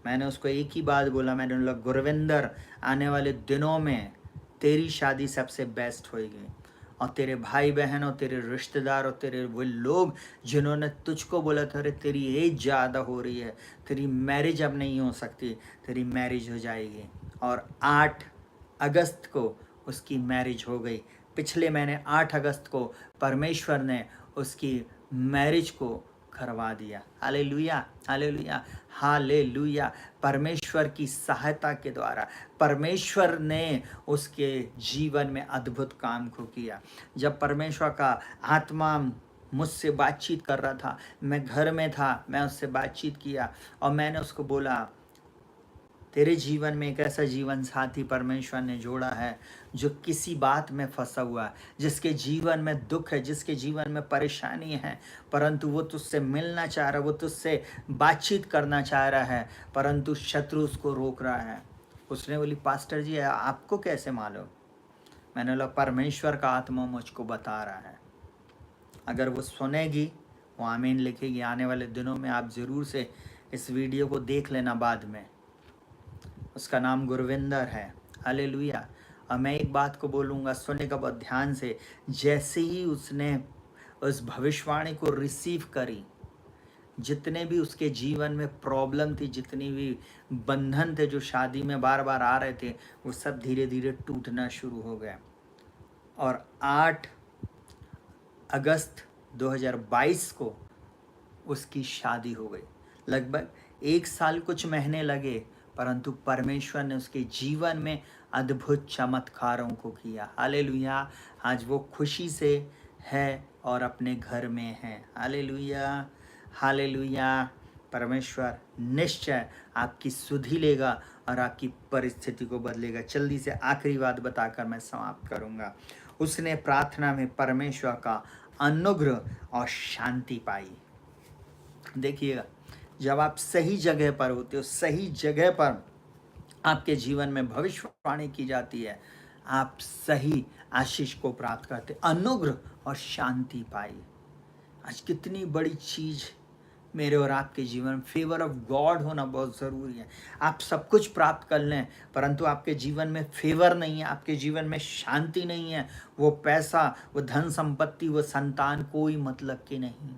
मैंने उसको एक ही बात बोला, मैंने बोला गुरविंदर, आने वाले दिनों में तेरी शादी सबसे बेस्ट होएगी, और तेरे भाई बहन और तेरे रिश्तेदार और तेरे वो लोग जिन्होंने तुझको बोला था अरे तेरी एज ज़्यादा हो रही है, तेरी मैरिज अब नहीं हो सकती, तेरी मैरिज हो जाएगी। और 8 अगस्त को उसकी मैरिज हो गई। पिछले महीने 8 अगस्त को परमेश्वर ने उसकी मैरिज को करवा दिया। Hallelujah, hallelujah, hallelujah. परमेश्वर की सहायता के द्वारा परमेश्वर ने उसके जीवन में अद्भुत काम को किया। जब परमेश्वर का आत्मा मुझसे बातचीत कर रहा था, मैं घर में था, मैं उससे बातचीत किया और मैंने उसको बोला तेरे जीवन में एक ऐसा जीवन साथी परमेश्वर ने जोड़ा है जो किसी बात में फंसा हुआ है, जिसके जीवन में दुख है, जिसके जीवन में परेशानी है, परंतु वो तुझसे मिलना चाह रहा है, वो तुझसे बातचीत करना चाह रहा है, परंतु शत्रु उसको रोक रहा है। उसने बोली, पास्टर जी आपको कैसे मालूम? मैंने बोला, परमेश्वर का आत्मा मुझको बता रहा है। अगर वो सुनेगी, वो आमीन लिखेगी। आने वाले दिनों में आप ज़रूर से इस वीडियो को देख लेना बाद में। उसका नाम गुरविंदर है। हालेलुया। और मैं एक बात को बोलूँगा, सुने का बहुत ध्यान से। जैसे ही उसने उस भविष्यवाणी को रिसीव करी, जितने भी उसके जीवन में प्रॉब्लम थी, जितनी भी बंधन थे जो शादी में बार बार आ रहे थे, वो सब धीरे धीरे टूटना शुरू हो गए। और 8 अगस्त 2022 को उसकी शादी हो गई। लगभग 1 साल कुछ महीने लगे, परंतु परमेश्वर ने उसके जीवन में अद्भुत चमत्कारों को किया। हालेलुया। आज वो खुशी से है और अपने घर में है। Hallelujah, hallelujah. परमेश्वर निश्चय आपकी सुधि लेगा और आपकी परिस्थिति को बदलेगा। जल्दी से आखिरी बात बताकर मैं समाप्त करूंगा। उसने प्रार्थना में परमेश्वर का अनुग्रह और शांति पाई। देखिएगा, जब आप सही जगह पर होते हो, सही जगह पर आपके जीवन में भविष्यवाणी की जाती है, आप सही आशीष को प्राप्त करते, अनुग्रह और शांति पाई। आज कितनी बड़ी चीज मेरे और आपके जीवन में फेवर ऑफ गॉड होना बहुत ज़रूरी है। आप सब कुछ प्राप्त कर लें, परंतु आपके जीवन में फेवर नहीं है, आपके जीवन में शांति नहीं है, वो पैसा, वो धन संपत्ति, वो संतान कोई मतलब की नहीं।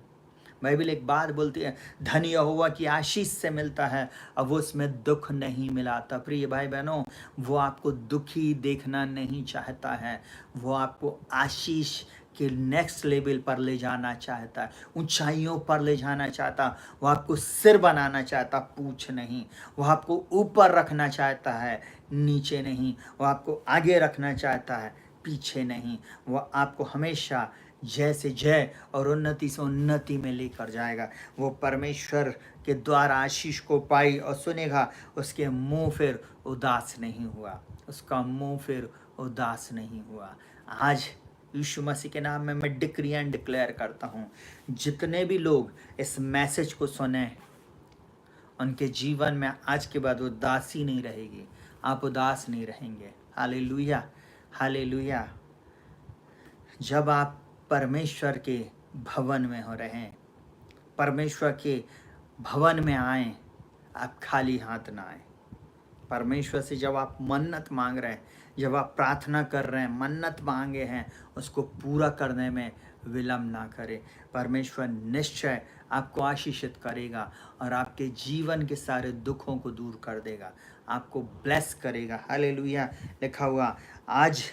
बाइबल एक बात बोलती है, धन यहोवा की आशीष से मिलता है, अब वो उसमें दुख नहीं मिलाता। प्रिय भाई बहनों, वो आपको दुखी देखना नहीं चाहता है, वो आपको आशीष के नेक्स्ट लेवल पर ले जाना चाहता है, ऊंचाइयों पर ले जाना चाहता। वो आपको सिर बनाना चाहता, पूछ नहीं। वो आपको ऊपर रखना चाहता है, नीचे नहीं। वो आपको आगे रखना चाहता है, पीछे नहीं। वो आपको हमेशा जय से जय और उन्नति से उन्नति में लेकर जाएगा। वो परमेश्वर के द्वारा आशीष को पाई और सुनेगा, उसके मुंह फिर उदास नहीं हुआ, उसका मुंह फिर उदास नहीं हुआ। आज यीशु मसीह के नाम में मैं डिक्री एंड डिक्लेयर करता हूँ, जितने भी लोग इस मैसेज को सुने, उनके जीवन में आज के बाद उदासी नहीं रहेगी, आप उदास नहीं रहेंगे। Hallelujah, hallelujah. जब आप परमेश्वर के भवन में हो रहे हैं, परमेश्वर के भवन में आए, आप खाली हाथ ना आए। परमेश्वर से जब आप मन्नत मांग रहे हैं, जब आप प्रार्थना कर रहे हैं, मन्नत मांगे हैं, उसको पूरा करने में विलम्ब ना करें। परमेश्वर निश्चय आपको आशीषित करेगा और आपके जीवन के सारे दुखों को दूर कर देगा, आपको ब्लेस करेगा। हालेलुया। लिखा हुआ, आज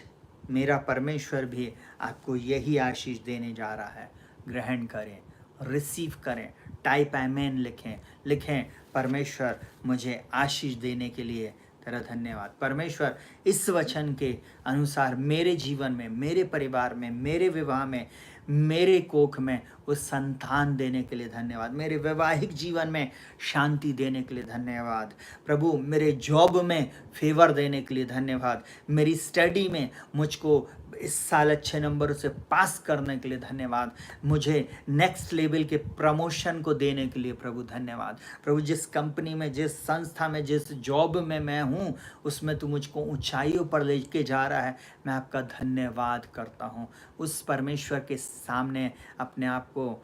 मेरा परमेश्वर भी आपको यही आशीष देने जा रहा है। ग्रहण करें, रिसीव करें, टाइप आमेन लिखें, परमेश्वर मुझे आशीष देने के लिए तेरा धन्यवाद। परमेश्वर इस वचन के अनुसार मेरे जीवन में, मेरे परिवार में, मेरे विवाह में, मेरे कोख में उस संतान देने के लिए धन्यवाद। मेरे वैवाहिक जीवन में शांति देने के लिए धन्यवाद। प्रभु, मेरे जॉब में फेवर देने के लिए धन्यवाद। मेरी स्टडी में मुझको इस साल अच्छे नंबर से पास करने के लिए धन्यवाद। मुझे नेक्स्ट लेवल के प्रमोशन को देने के लिए प्रभु धन्यवाद। प्रभु, जिस कंपनी में, जिस संस्था में, जिस जॉब में मैं हूँ, उसमें तू मुझको ऊंचाइयों पर लेके जा रहा है, मैं आपका धन्यवाद करता हूँ। उस परमेश्वर के सामने अपने आप को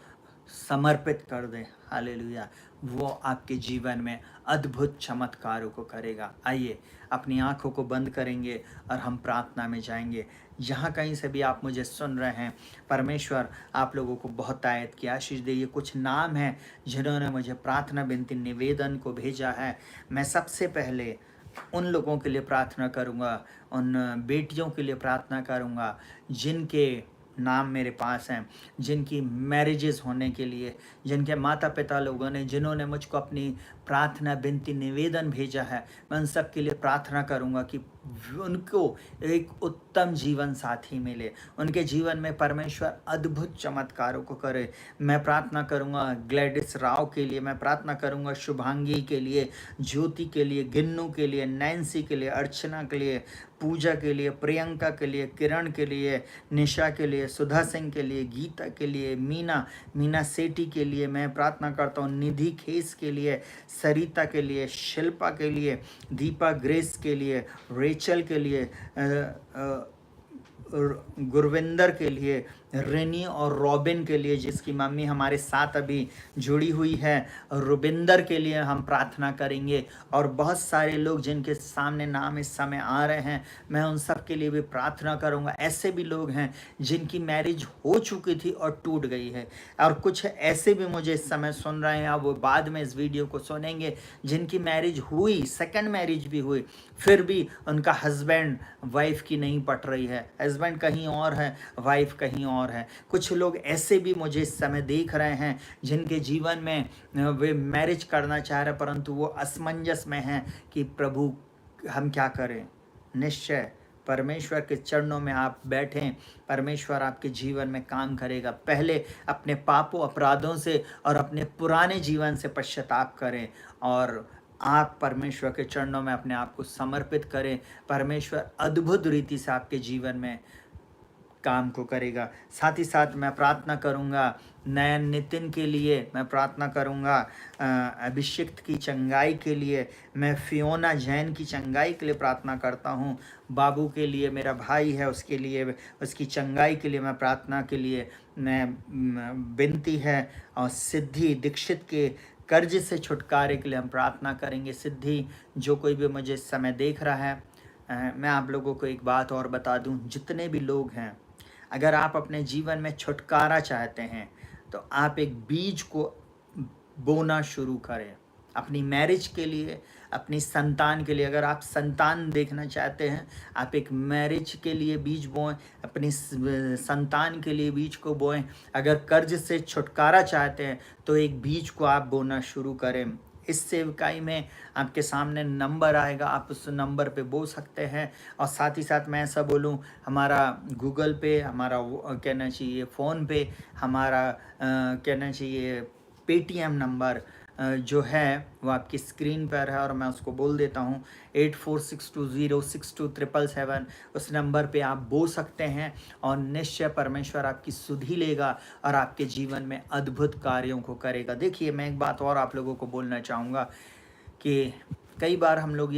समर्पित कर दें। हालेलुया। वो आपके जीवन में अद्भुत चमत्कारों को करेगा। आइए अपनी आंखों को बंद करेंगे और हम प्रार्थना में जाएंगे। जहाँ कहीं से भी आप मुझे सुन रहे हैं, परमेश्वर आप लोगों को बहुत आयत की आशीष दे। ये कुछ नाम हैं जिन्होंने मुझे प्रार्थना विनती निवेदन को भेजा है। मैं सबसे पहले उन लोगों के लिए प्रार्थना करूँगा, उन बेटियों के लिए प्रार्थना करूँगा जिनके नाम मेरे पास हैं, जिनकी मैरिजेस होने के लिए, जिनके माता पिता लोगों ने, जिन्होंने मुझको अपनी प्रार्थना विनती निवेदन भेजा है, मैं उन सब के लिए प्रार्थना करूँगा कि उनको एक उत्तम जीवन साथी मिले, उनके जीवन में परमेश्वर अद्भुत चमत्कारों को करे। मैं प्रार्थना करूँगा ग्लैडिस राव के लिए, मैं प्रार्थना करूँगा शुभांगी के लिए, ज्योति के लिए, गिन्नू के लिए, नैन्सी के लिए, अर्चना के लिए, पूजा के लिए, प्रियंका के लिए, किरण के लिए, निशा के लिए, सुधा सिंह के लिए, गीता के लिए, मीना सेठी के लिए मैं प्रार्थना करता हूँ, निधि खेस के लिए, सरिता के लिए, शिल्पा के लिए, दीपा ग्रेस के लिए, रेचल के लिए, गुरविंदर के लिए, रेनी और रॉबिन के लिए जिसकी मम्मी हमारे साथ अभी जुड़ी हुई है, रुबिंदर के लिए हम प्रार्थना करेंगे, और बहुत सारे लोग जिनके सामने नाम इस समय आ रहे हैं, मैं उन सब के लिए भी प्रार्थना करूंगा। ऐसे भी लोग हैं जिनकी मैरिज हो चुकी थी और टूट गई है, और कुछ ऐसे भी मुझे इस समय सुन रहे हैं, वो बाद में इस वीडियो को सुनेंगे, जिनकी मैरिज हुई, सेकंड मैरिज भी हुई, फिर भी उनका हस्बैंड वाइफ की नहीं पट रही है, हस्बैंड कहीं और है, वाइफ कहीं और है। कुछ लोग ऐसे भी मुझे इस समय देख रहे हैं जिनके जीवन में वे मैरिज करना चाह रहे परंतु वो असमंजस में हैं कि प्रभु हम क्या करें। निश्चय परमेश्वर के चरणों में आप बैठें, परमेश्वर आपके जीवन में काम करेगा। पहले अपने पापों अपराधों से और अपने पुराने जीवन से पश्चाताप करें और आप परमेश्वर के चरणों में अपने आप को समर्पित करें। परमेश्वर अद्भुत रीति से आपके जीवन में काम को करेगा। साथ ही साथ मैं प्रार्थना करूंगा नयन नितिन के लिए, मैं प्रार्थना करूंगा अभिषिक्त की चंगाई के लिए, मैं फियोना जैन की चंगाई के लिए प्रार्थना करता हूं। बाबू के लिए, मेरा भाई है, उसके लिए, उसकी चंगाई के लिए मैं प्रार्थना के लिए मैं विनती है। और सिद्धि दीक्षित के कर्ज से छुटकारे के लिए हम प्रार्थना करेंगे। सिद्धि जो कोई भी मुझे इस समय देख रहा है, मैं आप लोगों को एक बात और बता दूं, जितने भी लोग हैं, अगर आप अपने जीवन में छुटकारा चाहते हैं तो आप एक बीज को बोना शुरू करें अपनी मैरिज के लिए, अपनी संतान के लिए। अगर आप संतान देखना चाहते हैं, आप एक मैरिज के लिए बीज बोएं, अपनी संतान के लिए बीज को बोएं। अगर कर्ज से छुटकारा चाहते हैं तो एक बीज को आप बोना शुरू करें। इस सेवकाई में आपके सामने नंबर आएगा, आप उस नंबर पे बो सकते हैं। और साथ ही साथ मैं ऐसा बोलूं, हमारा गूगल पे, हमारा कहना चाहिए फ़ोन पे, हमारा कहना चाहिए पेटीएम नंबर जो है वो आपकी स्क्रीन पर है, और मैं उसको बोल देता हूँ 8462062777। उस नंबर पे आप बो सकते हैं और निश्चय परमेश्वर आपकी सुधि लेगा और आपके जीवन में अद्भुत कार्यों को करेगा। देखिए, मैं एक बात और आप लोगों को बोलना चाहूँगा कि कई बार हम लोग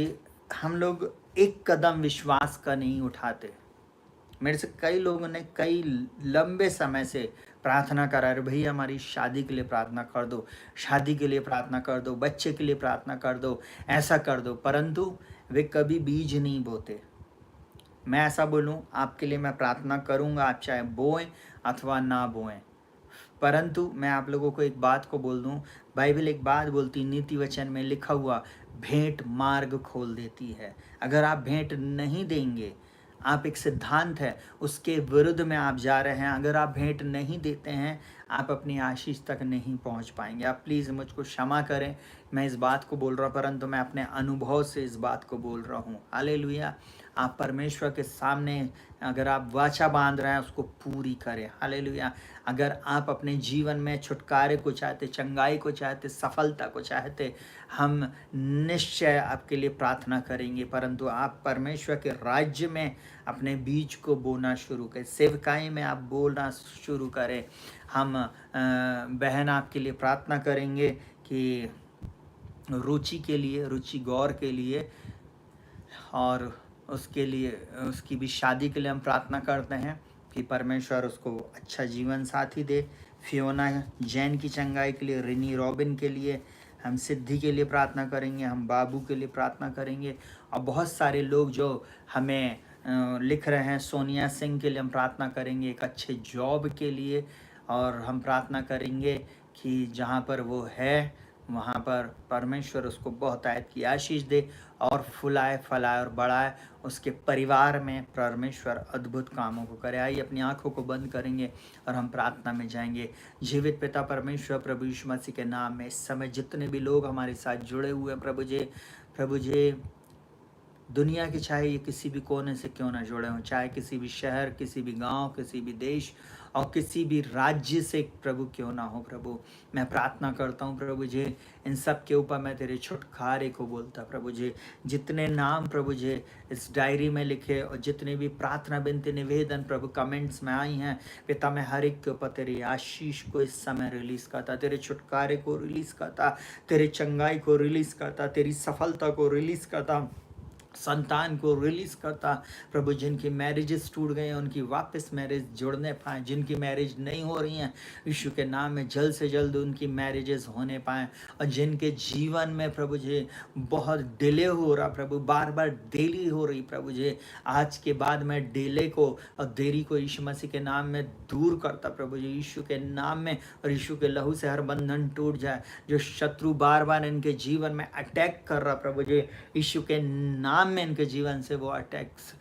एक कदम विश्वास का नहीं उठाते। मेरे से कई लोगों ने कई लंबे समय से प्रार्थना करा, अरे भैया हमारी शादी के लिए प्रार्थना कर दो, शादी के लिए प्रार्थना कर दो, बच्चे के लिए प्रार्थना कर दो, ऐसा कर दो, परंतु वे कभी बीज नहीं बोते। मैं ऐसा बोलूं, आपके लिए मैं प्रार्थना करूंगा, आप चाहे बोएं अथवा ना बोएं, परंतु मैं आप लोगों को एक बात को बोल दूं, बाइबल एक बात बोलती, नीति वचन में लिखा हुआ, भेंट मार्ग खोल देती है। अगर आप भेंट नहीं देंगे, आप एक सिद्धांत है उसके विरुद्ध में आप जा रहे हैं, अगर आप भेंट नहीं देते हैं आप अपनी आशीष तक नहीं पहुंच पाएंगे। आप प्लीज़ मुझको क्षमा करें, मैं इस बात को बोल रहा हूँ, परंतु मैं अपने अनुभव से इस बात को बोल रहा हूँ। हालेलुया। आप परमेश्वर के सामने अगर आप वाचा बांध रहे हैं उसको पूरी करें। हालेलुया। अगर आप अपने जीवन में छुटकारे को चाहते, चंगाई को चाहते, सफलता को चाहते, हम निश्चय आपके लिए प्रार्थना करेंगे, परंतु आप परमेश्वर के राज्य में अपने बीज को बोना शुरू करें, सेवकाई में आप बोलना शुरू करें। हम बहन आपके लिए प्रार्थना करेंगे कि रुचि के लिए, रुचि गौर के लिए, और उसके लिए, उसकी भी शादी के लिए हम प्रार्थना करते हैं कि परमेश्वर उसको अच्छा जीवन साथी दे। फियोना जैन की चंगाई के लिए, रिनी रॉबिन के लिए, हम सिद्धि के लिए प्रार्थना करेंगे, हम बाबू के लिए प्रार्थना करेंगे, और बहुत सारे लोग जो हमें लिख रहे हैं, सोनिया सिंह के लिए हम प्रार्थना करेंगे एक अच्छे जॉब के लिए, और हम प्रार्थना करेंगे कि जहाँ पर वो है वहाँ पर परमेश्वर उसको बहुतायत की आशीष दे और फुलाए फैलाए और बढ़ाए। उसके परिवार में परमेश्वर अद्भुत कामों को करे। आइए अपनी आंखों को बंद करेंगे और हम प्रार्थना में जाएंगे। जीवित पिता परमेश्वर प्रभु यीशु मसीह के नाम में इस समय जितने भी लोग हमारे साथ जुड़े हुए हैं प्रभु जी दुनिया के चाहे ये किसी भी कोने से क्यों ना जुड़े हों, चाहे किसी भी शहर, किसी भी गांव, किसी भी देश और किसी भी राज्य से प्रभु क्यों ना हो, प्रभु मैं प्रार्थना करता हूँ प्रभु जी इन सब के ऊपर मैं तेरे छुटकारे को बोलता प्रभु जी। जितने नाम प्रभु जी इस डायरी में लिखे और जितने भी प्रार्थना विनती निवेदन प्रभु कमेंट्स में आई हैं पिता, मैं हर एक के ऊपर तेरी आशीष को इस समय रिलीज करता, तेरे छुटकारे को रिलीज करता, तेरे चंगाई को रिलीज करता, तेरी सफलता को रिलीज करता, संतान को रिलीज करता प्रभु। जिनकी मैरिजेस टूट गए हैं उनकी वापस मैरिज जुड़ने पाएँ, जिनकी मैरिज नहीं हो रही हैं यीशु के नाम में जल्द से जल्द उनकी मैरिजेस होने पाएँ। और जिनके जीवन में प्रभु जी बहुत डिले हो रहा प्रभु, बार बार देरी हो रही प्रभु जी, आज के बाद मैं डिले को और देरी को यीशु मसीह के नाम में दूर करता प्रभु जी, यीशु के नाम में। और यीशु के लहू से हर बंधन टूट जाए। जो शत्रु बार बार इनके जीवन में अटैक कर रहा प्रभु जी, यीशु के नाम में इनके जीवन से वो अटैक्स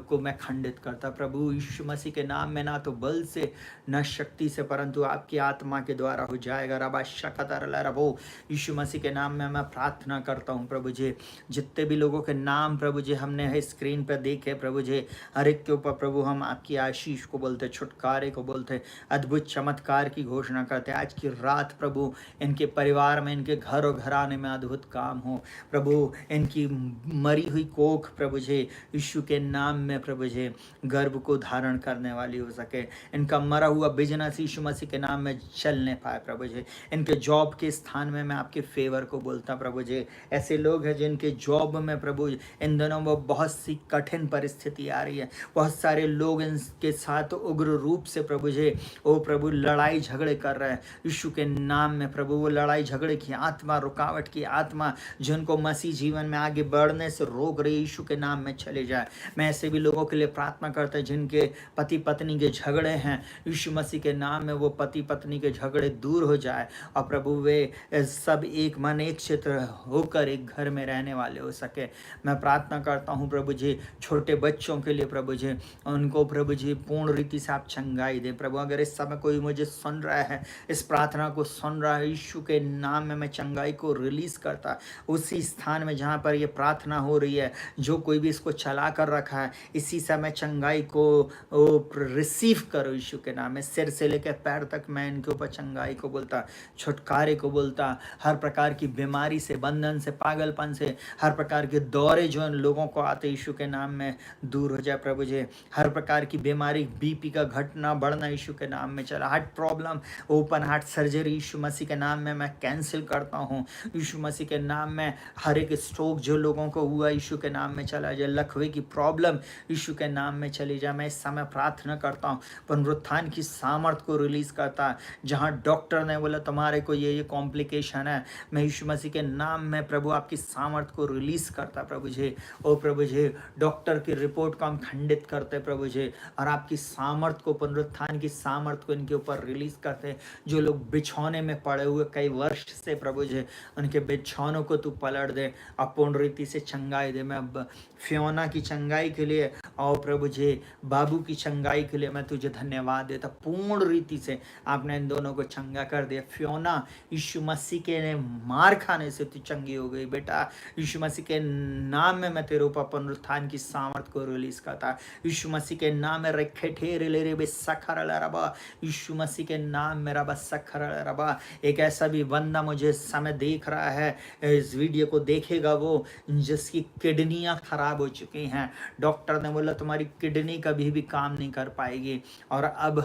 को मैं खंडित करता प्रभु यीशु मसीह के नाम में। ना तो बल से न शक्ति से परंतु आपकी आत्मा के द्वारा हो जाएगा। रबा शकतर रबो यीशु मसीह के नाम में मैं प्रार्थना करता हूँ प्रभु जी। जितने भी लोगों के नाम प्रभु जी हमने स्क्रीन पर देखे प्रभु जी, हर एक के ऊपर प्रभु हम आपकी आशीष को बोलते, छुटकारे को बोलते, अद्भुत चमत्कार की घोषणा करते। आज की रात प्रभु इनके परिवार में, इनके घर और घराने में अद्भुत काम हो प्रभु। इनकी मरी हुई कोख प्रभु जी यीशु के नाम में प्रभु जी गर्भ को धारण करने वाली हो सके। इनका मरा हुआ बिजनेस यीशु मसीह के नाम में चलने पाए प्रभु जी। इनके जॉब के स्थान में मैं आपके फेवर को बोलता प्रभु जी। ऐसे लोग हैं जिनके जॉब में प्रभु इन दिनों वो बहुत सी कठिन परिस्थिति आ रही है, बहुत सारे लोग इनके साथ उग्र रूप से प्रभु जी ओ प्रभु लड़ाई झगड़े कर रहे हैं यीशु के नाम में प्रभु। वो लड़ाई झगड़े की आत्मा, रुकावट की आत्मा जिनको मसीह जीवन में आगे बढ़ने से रोक रही यीशु के नाम में चले जाए। मैं ऐसे भी लोगों के लिए प्रार्थना करता है जिनके पति पत्नी के झगड़े हैं यीशु मसीह के नाम में वो पति पत्नी के झगड़े दूर हो जाए और प्रभु वे सब एक मन एक चित्र होकर एक घर में रहने वाले हो सके। मैं प्रार्थना करता हूँ प्रभु जी छोटे बच्चों के लिए प्रभु जी, उनको प्रभु जी पूर्ण रीति से आप चंगाई दे प्रभु। अगर इस समय कोई मुझे सुन रहा है, इस प्रार्थना को सुन रहा है, यीशु के नाम में मैं चंगाई को रिलीज करता उसी स्थान में जहाँ पर ये प्रार्थना हो रही है। जो कोई भी इसको चला कर रखा है इसी समय चंगाई को रिसीव करो यीशु के नाम में। सिर से लेकर पैर तक मैं इनके ऊपर चंगाई को बोलता, छुटकारे को बोलता। हर प्रकार की बीमारी से, बंधन से, पागलपन से, हर प्रकार के दौरे जो इन लोगों को आते यीशु के नाम में दूर हो जाए प्रभु जी। हर प्रकार की बीमारी, बीपी का घटना बढ़ना यीशु के नाम में चला। Heart problem, open heart surgery यीशु मसीह के नाम में मैं कैंसिल करता हूँ यीशु मसीह के नाम में। हर एक स्ट्रोक जो लोगों को हुआ यीशु के नाम में चला जाए। लकवे की प्रॉब्लम यीशु के नाम में चली जाए। मैं इस समय प्रार्थना करता हूँ पुनरुत्थान की सामर्थ को रिलीज करता है। जहाँ डॉक्टर ने बोला तुम्हारे को ये कॉम्प्लिकेशन है, मैं यीशु मसीह के नाम में प्रभु आपकी सामर्थ को रिलीज करता प्रभु जी। ओ प्रभु जी डॉक्टर की रिपोर्ट को हम खंडित करते प्रभु जी और आपकी सामर्थ को, पुनरुत्थान की सामर्थ को इनके ऊपर रिलीज करते। जो लोग बिछौने में पड़े हुए कई वर्ष से प्रभु जी, उनके बिछौनों को तू पलट दे, अपूर्ण रीति से चंगाई दे। मैं फियोना की चंगाई के लिए और प्रभु जी बाबू की चंगाई के लिए मैं तुझे धन्यवाद देता। पूर्ण रीति से आपने इन दोनों को चंगा कर दिया। फियोना यीशु मसीह के मार खाने से तू चंगी हो गई बेटा। यीशु मसीह के नाम में मैं तेरे ऊपर पुनरुत्थान की सामर्थ को रिलीज करता। यीशु मसीह के नाम में रखे ठेरे ले रे सखर रबा, यीशु मसीह के नाम में रबा सखर रबा। एक ऐसा भी बंदा मुझे समय देख रहा है, इस वीडियो को देखेगा वो, जिसकी किडनियां खराब हो चुकी हैं। डॉक्टर ने बोला तुम्हारी किडनी कभी भी काम नहीं कर पाएगी और अब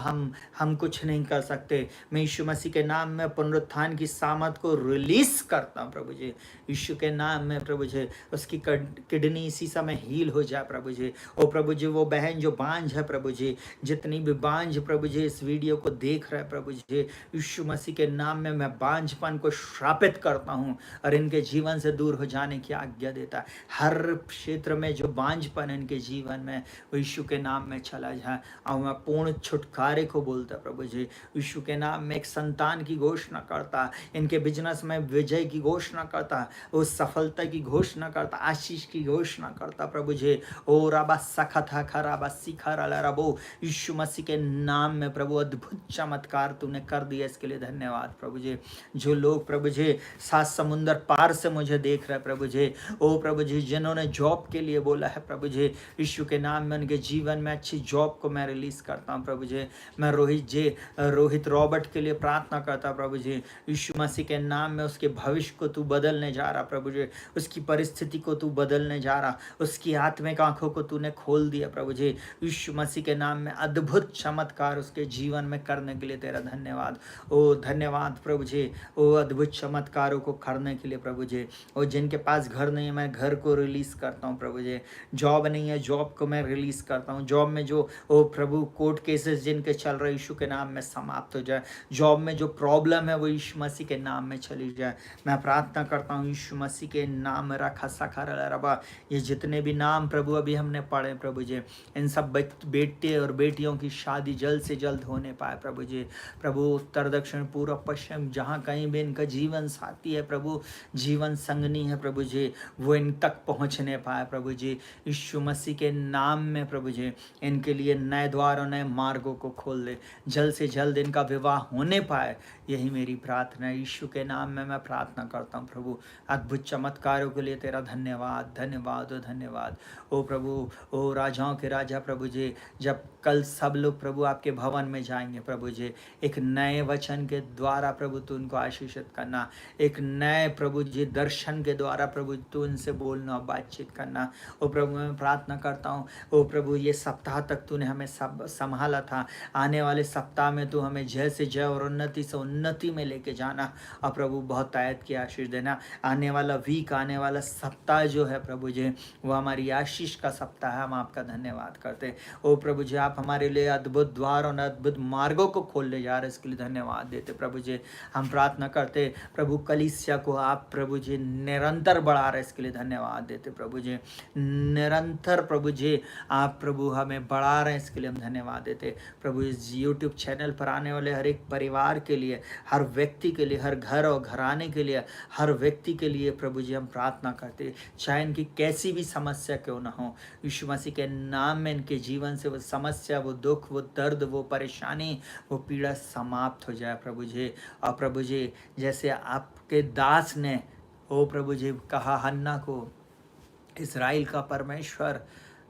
हम कुछ नहीं कर सकते। मैं यीशु मसीह के नाम में पुनरुत्थान की सामर्थ को रिलीज करता हूँ प्रभु जी। यीशु के नाम में प्रभु जी उसकी किडनी इसी समय हील हो जाए प्रभु जी। ओ प्रभु जी वो बहन जो बांझ है प्रभु जी, जितनी भी बांझ प्रभु जी इस वीडियो को देख रहे हैं प्रभु जी, यीशु मसीह के नाम में मैं बांझपन को श्रापित करता हूँ और इनके जीवन से दूर हो जाने की आज्ञा देता। हर क्षेत्र क्षेत्र में जो बांझपन इनके जीवन में वो यीशु के नाम में चला जाए। और मैं पूर्ण छुटकारे को बोलता प्रभु जी, यीशु के नाम में एक संतान की घोषणा करता, इनके बिजनेस में विजय की घोषणा करता, उस सफलता की घोषणा करता, आशीष की घोषणा करता प्रभु जी। ओ राबा सखा खराबा सिखा रबो, यीशु मसीह के नाम में प्रभु अद्भुत चमत्कार तूने कर दिया, इसके लिए धन्यवाद प्रभु जी। जो लोग प्रभु जी 7 समुंदर पार से मुझे देख रहे प्रभु जी, ओ प्रभु जी जिन्होंने जॉब के लिए बोला है प्रभु जी, यीशु के नाम में उनके जीवन में अच्छी जॉब को मैं रिलीज करता हूँ प्रभु जी। मैं रोहित रॉबर्ट के लिए प्रार्थना करता प्रभु जी, यीशु मसीह के नाम में उसके भविष्य को तू बदलने जा रहा प्रभु जी, उसकी परिस्थिति को तू बदलने जा रहा, उसकी आत्मिक आंखों को तूने खोल दिया प्रभु जी। यीशु मसीह के नाम में अद्भुत चमत्कार उसके जीवन में करने के लिए तेरा धन्यवाद। ओ धन्यवाद प्रभु जी, ओ अद्भुत चमत्कारों को करने के लिए प्रभु जी। और जिनके पास घर नहीं है मैं घर को रिलीज करता हूँ प्रभु जी, जॉब नहीं है जॉब को मैं रिलीज करता हूँ, जॉब में जो ओ प्रभु कोर्ट केसेस जिनके चल रहे यीशु के नाम में समाप्त हो जाए, जॉब में जो प्रॉब्लम है वो यीशु मसीह के नाम में चली जाए। मैं प्रार्थना करता हूँ यीशु मसीह के नाम में रखा सखा रबा, ये जितने भी नाम प्रभु अभी हमने पढ़े प्रभु जी, इन सब बेटे और बेटियों की शादी जल्द से जल्द होने पाए प्रभु जी। प्रभु उत्तर दक्षिण पूर्व पश्चिम जहाँ कहीं भी इनका जीवन साथी है प्रभु, जीवन संगनी है प्रभु जी, वो इन तक पहुँचने पाए प्रभु जी। यीशु मसीह के नाम में प्रभु जी इनके लिए नए द्वार और नए मार्गों को खोल दे, जल्द से जल्द इनका विवाह होने पाए, यही मेरी प्रार्थना है। यीशु के नाम में मैं प्रार्थना करता हूँ प्रभु। अद्भुत चमत्कारों के लिए तेरा धन्यवाद धन्यवाद और धन्यवाद। ओ प्रभु, ओ राजाओं के राजा प्रभु जी, जब कल सब लोग प्रभु आपके भवन में जाएंगे प्रभु जी, एक नए वचन के द्वारा प्रभु तू उनको आशीषित करना, एक नए प्रभु जी दर्शन के द्वारा प्रभु तू उनसे बोलना बातचीत करना। ओ प्रभु मैं प्रार्थना करता हूँ, ओ प्रभु ये सप्ताह तक तूने हमें सब संभाला था, आने वाले सप्ताह में तू हमें जय से जय और उन्नति से उन्नति में लेके जाना। और प्रभु बहुत आयत की आशीष देना, आने वाला वीक आने वाला सप्ताह जो है प्रभु जी वो हमारी आशीष का सप्ताह है। हम आपका धन्यवाद करते। ओ प्रभु जी आप हमारे लिए अद्भुत द्वार और अद्भुत मार्गों को खोलने जा रहे, इसके लिए धन्यवाद देते प्रभु जी। हम प्रार्थना करते प्रभु कलीसिया को आप प्रभु जी निरंतर बढ़ा रहे, इसके लिए धन्यवाद देते प्रभु जी। निरंतर प्रभु जी आप प्रभु हमें बढ़ा रहे हैं, इसके लिए हम धन्यवाद देते प्रभु। इस यूट्यूब चैनल पर आने वाले हर एक परिवार के लिए, हर व्यक्ति के लिए, हर घर और घराने के लिए, हर व्यक्ति के लिए प्रभु जी हम प्रार्थना करते, चाहे इनकी कैसी भी समस्या क्यों ना हो, यीशु मसीह के नाम में इनके जीवन से वो समस्या, वो दुख, वो दर्द, वो परेशानी, वो पीड़ा समाप्त हो जाए प्रभु जी। और प्रभु जी जैसे आपके दास ने ओ प्रभु जी कहा हन्ना को, इस्राएल का परमेश्वर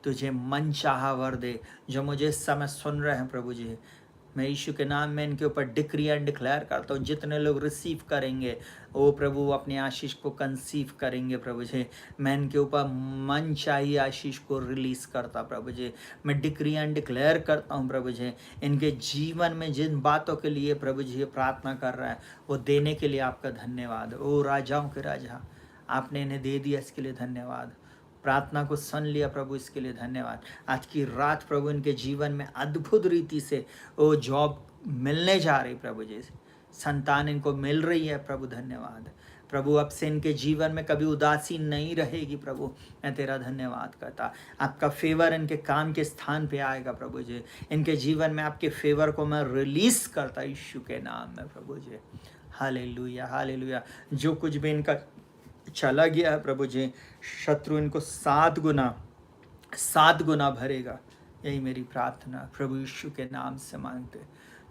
तुझे मन चाहा वर दे, जो मुझे इस समय सुन रहे हैं प्रभु जी, मैं यीशु के नाम में इनके ऊपर डिक्री एंड डिक्लेयर करता हूँ, जितने लोग रिसीव करेंगे ओ प्रभु अपनी आशीष को कंसीव करेंगे प्रभु जी, मैं इनके ऊपर मन चाहिए आशीष को रिलीज करता प्रभु जी। मैं डिक्री एंड डिक्लेयर करता हूँ प्रभु जी, इनके जीवन में जिन बातों के लिए प्रभु जी ये प्रार्थना कर रहा है वो देने के लिए आपका धन्यवाद। ओ राजाओं के राजा आपने इन्हें दे दिया, इसके लिए धन्यवाद। प्रार्थना को सुन लिया प्रभु, इसके लिए धन्यवाद। आज की रात प्रभु इनके जीवन में अद्भुत रीति से वो जॉब मिलने जा रही प्रभु जी, संतान इनको मिल रही है प्रभु, धन्यवाद प्रभु। अब से इनके जीवन में कभी उदासी नहीं रहेगी प्रभु, मैं तेरा धन्यवाद करता। आपका फेवर इनके काम के स्थान पे आएगा प्रभु जी, इनके जीवन में आपके फेवर को मैं रिलीज करता यीशु के नाम में प्रभु जी। Hallelujah hallelujah. जो कुछ भी इनका चला गया है प्रभु जी, शत्रु इनको 7 गुना भरेगा, यही मेरी प्रार्थना प्रभु यीशु के नाम से मांगते,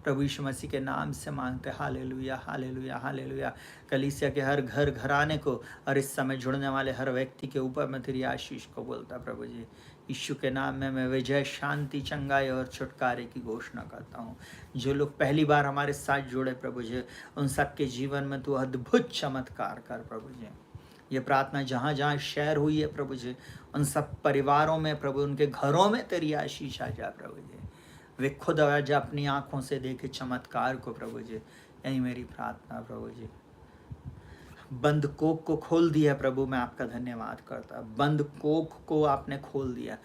प्रभु यीशु मसीह के नाम से मांगते। Hallelujah hallelujah hallelujah. कलीसिया के हर घर घराने को और इस समय जुड़ने वाले हर व्यक्ति के ऊपर मैं तेरी आशीष को बोलता प्रभु जी। यीशु के नाम में मैं विजय, शांति, चंगाई और छुटकारे की घोषणा करता हूँ। जो लोग पहली बार हमारे साथ जुड़े प्रभु जी, उन सबके जीवन में तू अद्भुत चमत्कार कर प्रभु जी। ये प्रार्थना जहाँ जहाँ शेयर हुई है प्रभु जी, उन सब परिवारों में प्रभु, उनके घरों में तेरी आशीष आ जा प्रभु जी। वे खुद आज अपनी आंखों से देखे चमत्कार को प्रभु जी, यही मेरी प्रार्थना प्रभु जी। बंद कोख को खोल दिया प्रभु, मैं आपका धन्यवाद करता। बंद कोख को आपने खोल दिया।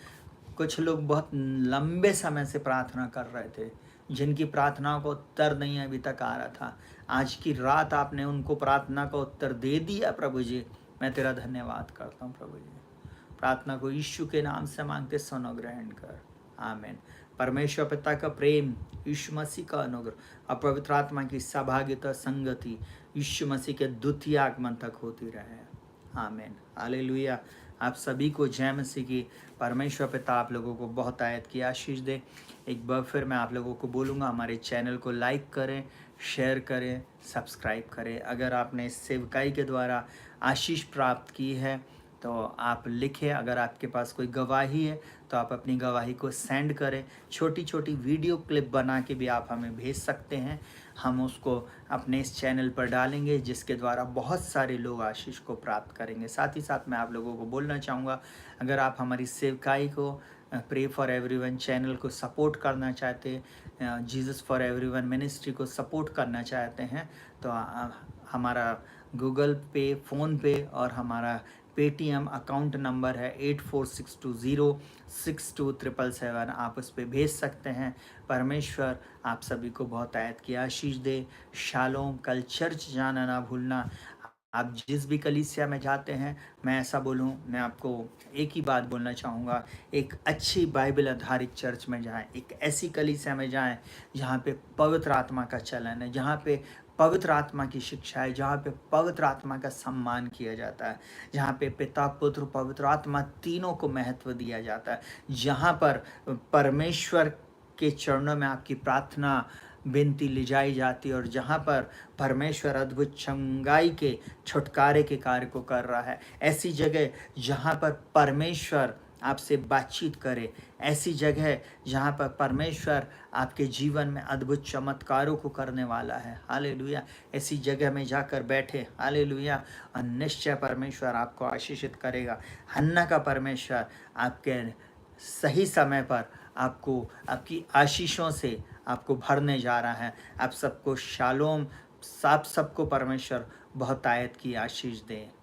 कुछ लोग बहुत लंबे समय से प्रार्थना कर रहे थे, जिनकी प्रार्थनाओं का उत्तर नहीं अभी तक आ रहा था, आज की रात आपने उनको प्रार्थना का उत्तर दे दिया प्रभु जी, मैं तेरा धन्यवाद करता हूँ प्रभु जी। प्रार्थना को यीशु के नाम से मांगते, सुनो ग्रहण कर। आमीन। परमेश्वर पिता का प्रेम, यीशु मसीह का अनुग्रह और पवित्र आत्मा की सहभागिता संगति यीशु मसीह के द्वितीय आगमन तक होती रहे। आमीन। हालेलुया। आप सभी को जय मसीह की। परमेश्वर पिता आप लोगों को बहुत आयत की आशीष दे। एक बार फिर मैं आप लोगों को बोलूँगा, हमारे चैनल को लाइक करें, शेयर करें, सब्सक्राइब करें। अगर आपने इस सेवकाई के द्वारा आशीष प्राप्त की है तो आप लिखें। अगर आपके पास कोई गवाही है तो आप अपनी गवाही को सेंड करें। छोटी छोटी वीडियो क्लिप बना के भी आप हमें भेज सकते हैं। हम उसको अपने इस चैनल पर डालेंगे, जिसके द्वारा बहुत सारे लोग आशीष को प्राप्त करेंगे। साथ ही साथ मैं आप लोगों को बोलना चाहूँगा, अगर आप हमारी सेवकाई को प्रे फॉर एवरीवन चैनल को सपोर्ट करना चाहते हैं, जीसस फॉर एवरीवन मिनिस्ट्री को सपोर्ट करना चाहते हैं, तो हमारा गूगल पे, फ़ोन पे और हमारा पेटीएम अकाउंट नंबर है 8462062777। आप उस पर भेज सकते हैं। परमेश्वर आप सभी को बहुत आयत की आशीष दे। शालोम। कल चर्च जाना ना भूलना। आप जिस भी कलीसिया में जाते हैं, मैं ऐसा बोलूं, मैं आपको एक ही बात बोलना चाहूँगा, एक अच्छी बाइबल आधारित चर्च में जाएं, एक ऐसी कलीसिया में जाएं जहाँ पे पवित्र आत्मा का चलन है, जहाँ पे पवित्र आत्मा की शिक्षा है, जहाँ पे पवित्र आत्मा का सम्मान किया जाता है, जहाँ पे पिता, पुत्र, पवित्र आत्मा तीनों को महत्व दिया जाता है, जहाँ पर परमेश्वर के चरणों में आपकी प्रार्थना विनती ले जाई जाती है, और जहाँ पर परमेश्वर अद्भुत चंगाई के छुटकारे के कार्य को कर रहा है। ऐसी जगह जहाँ पर परमेश्वर आपसे बातचीत करे, ऐसी जगह जहाँ पर परमेश्वर आपके जीवन में अद्भुत चमत्कारों को करने वाला है। हालेलुया। ऐसी जगह में जाकर बैठे। हालेलुया। और निश्चय परमेश्वर आपको आशीषित करेगा। हन्ना का परमेश्वर आपके सही समय पर आपको आपकी आशीषों से आपको भरने जा रहा है। आप सबको शालोम। सबको परमेश्वर बहुत आयत की आशीष दे।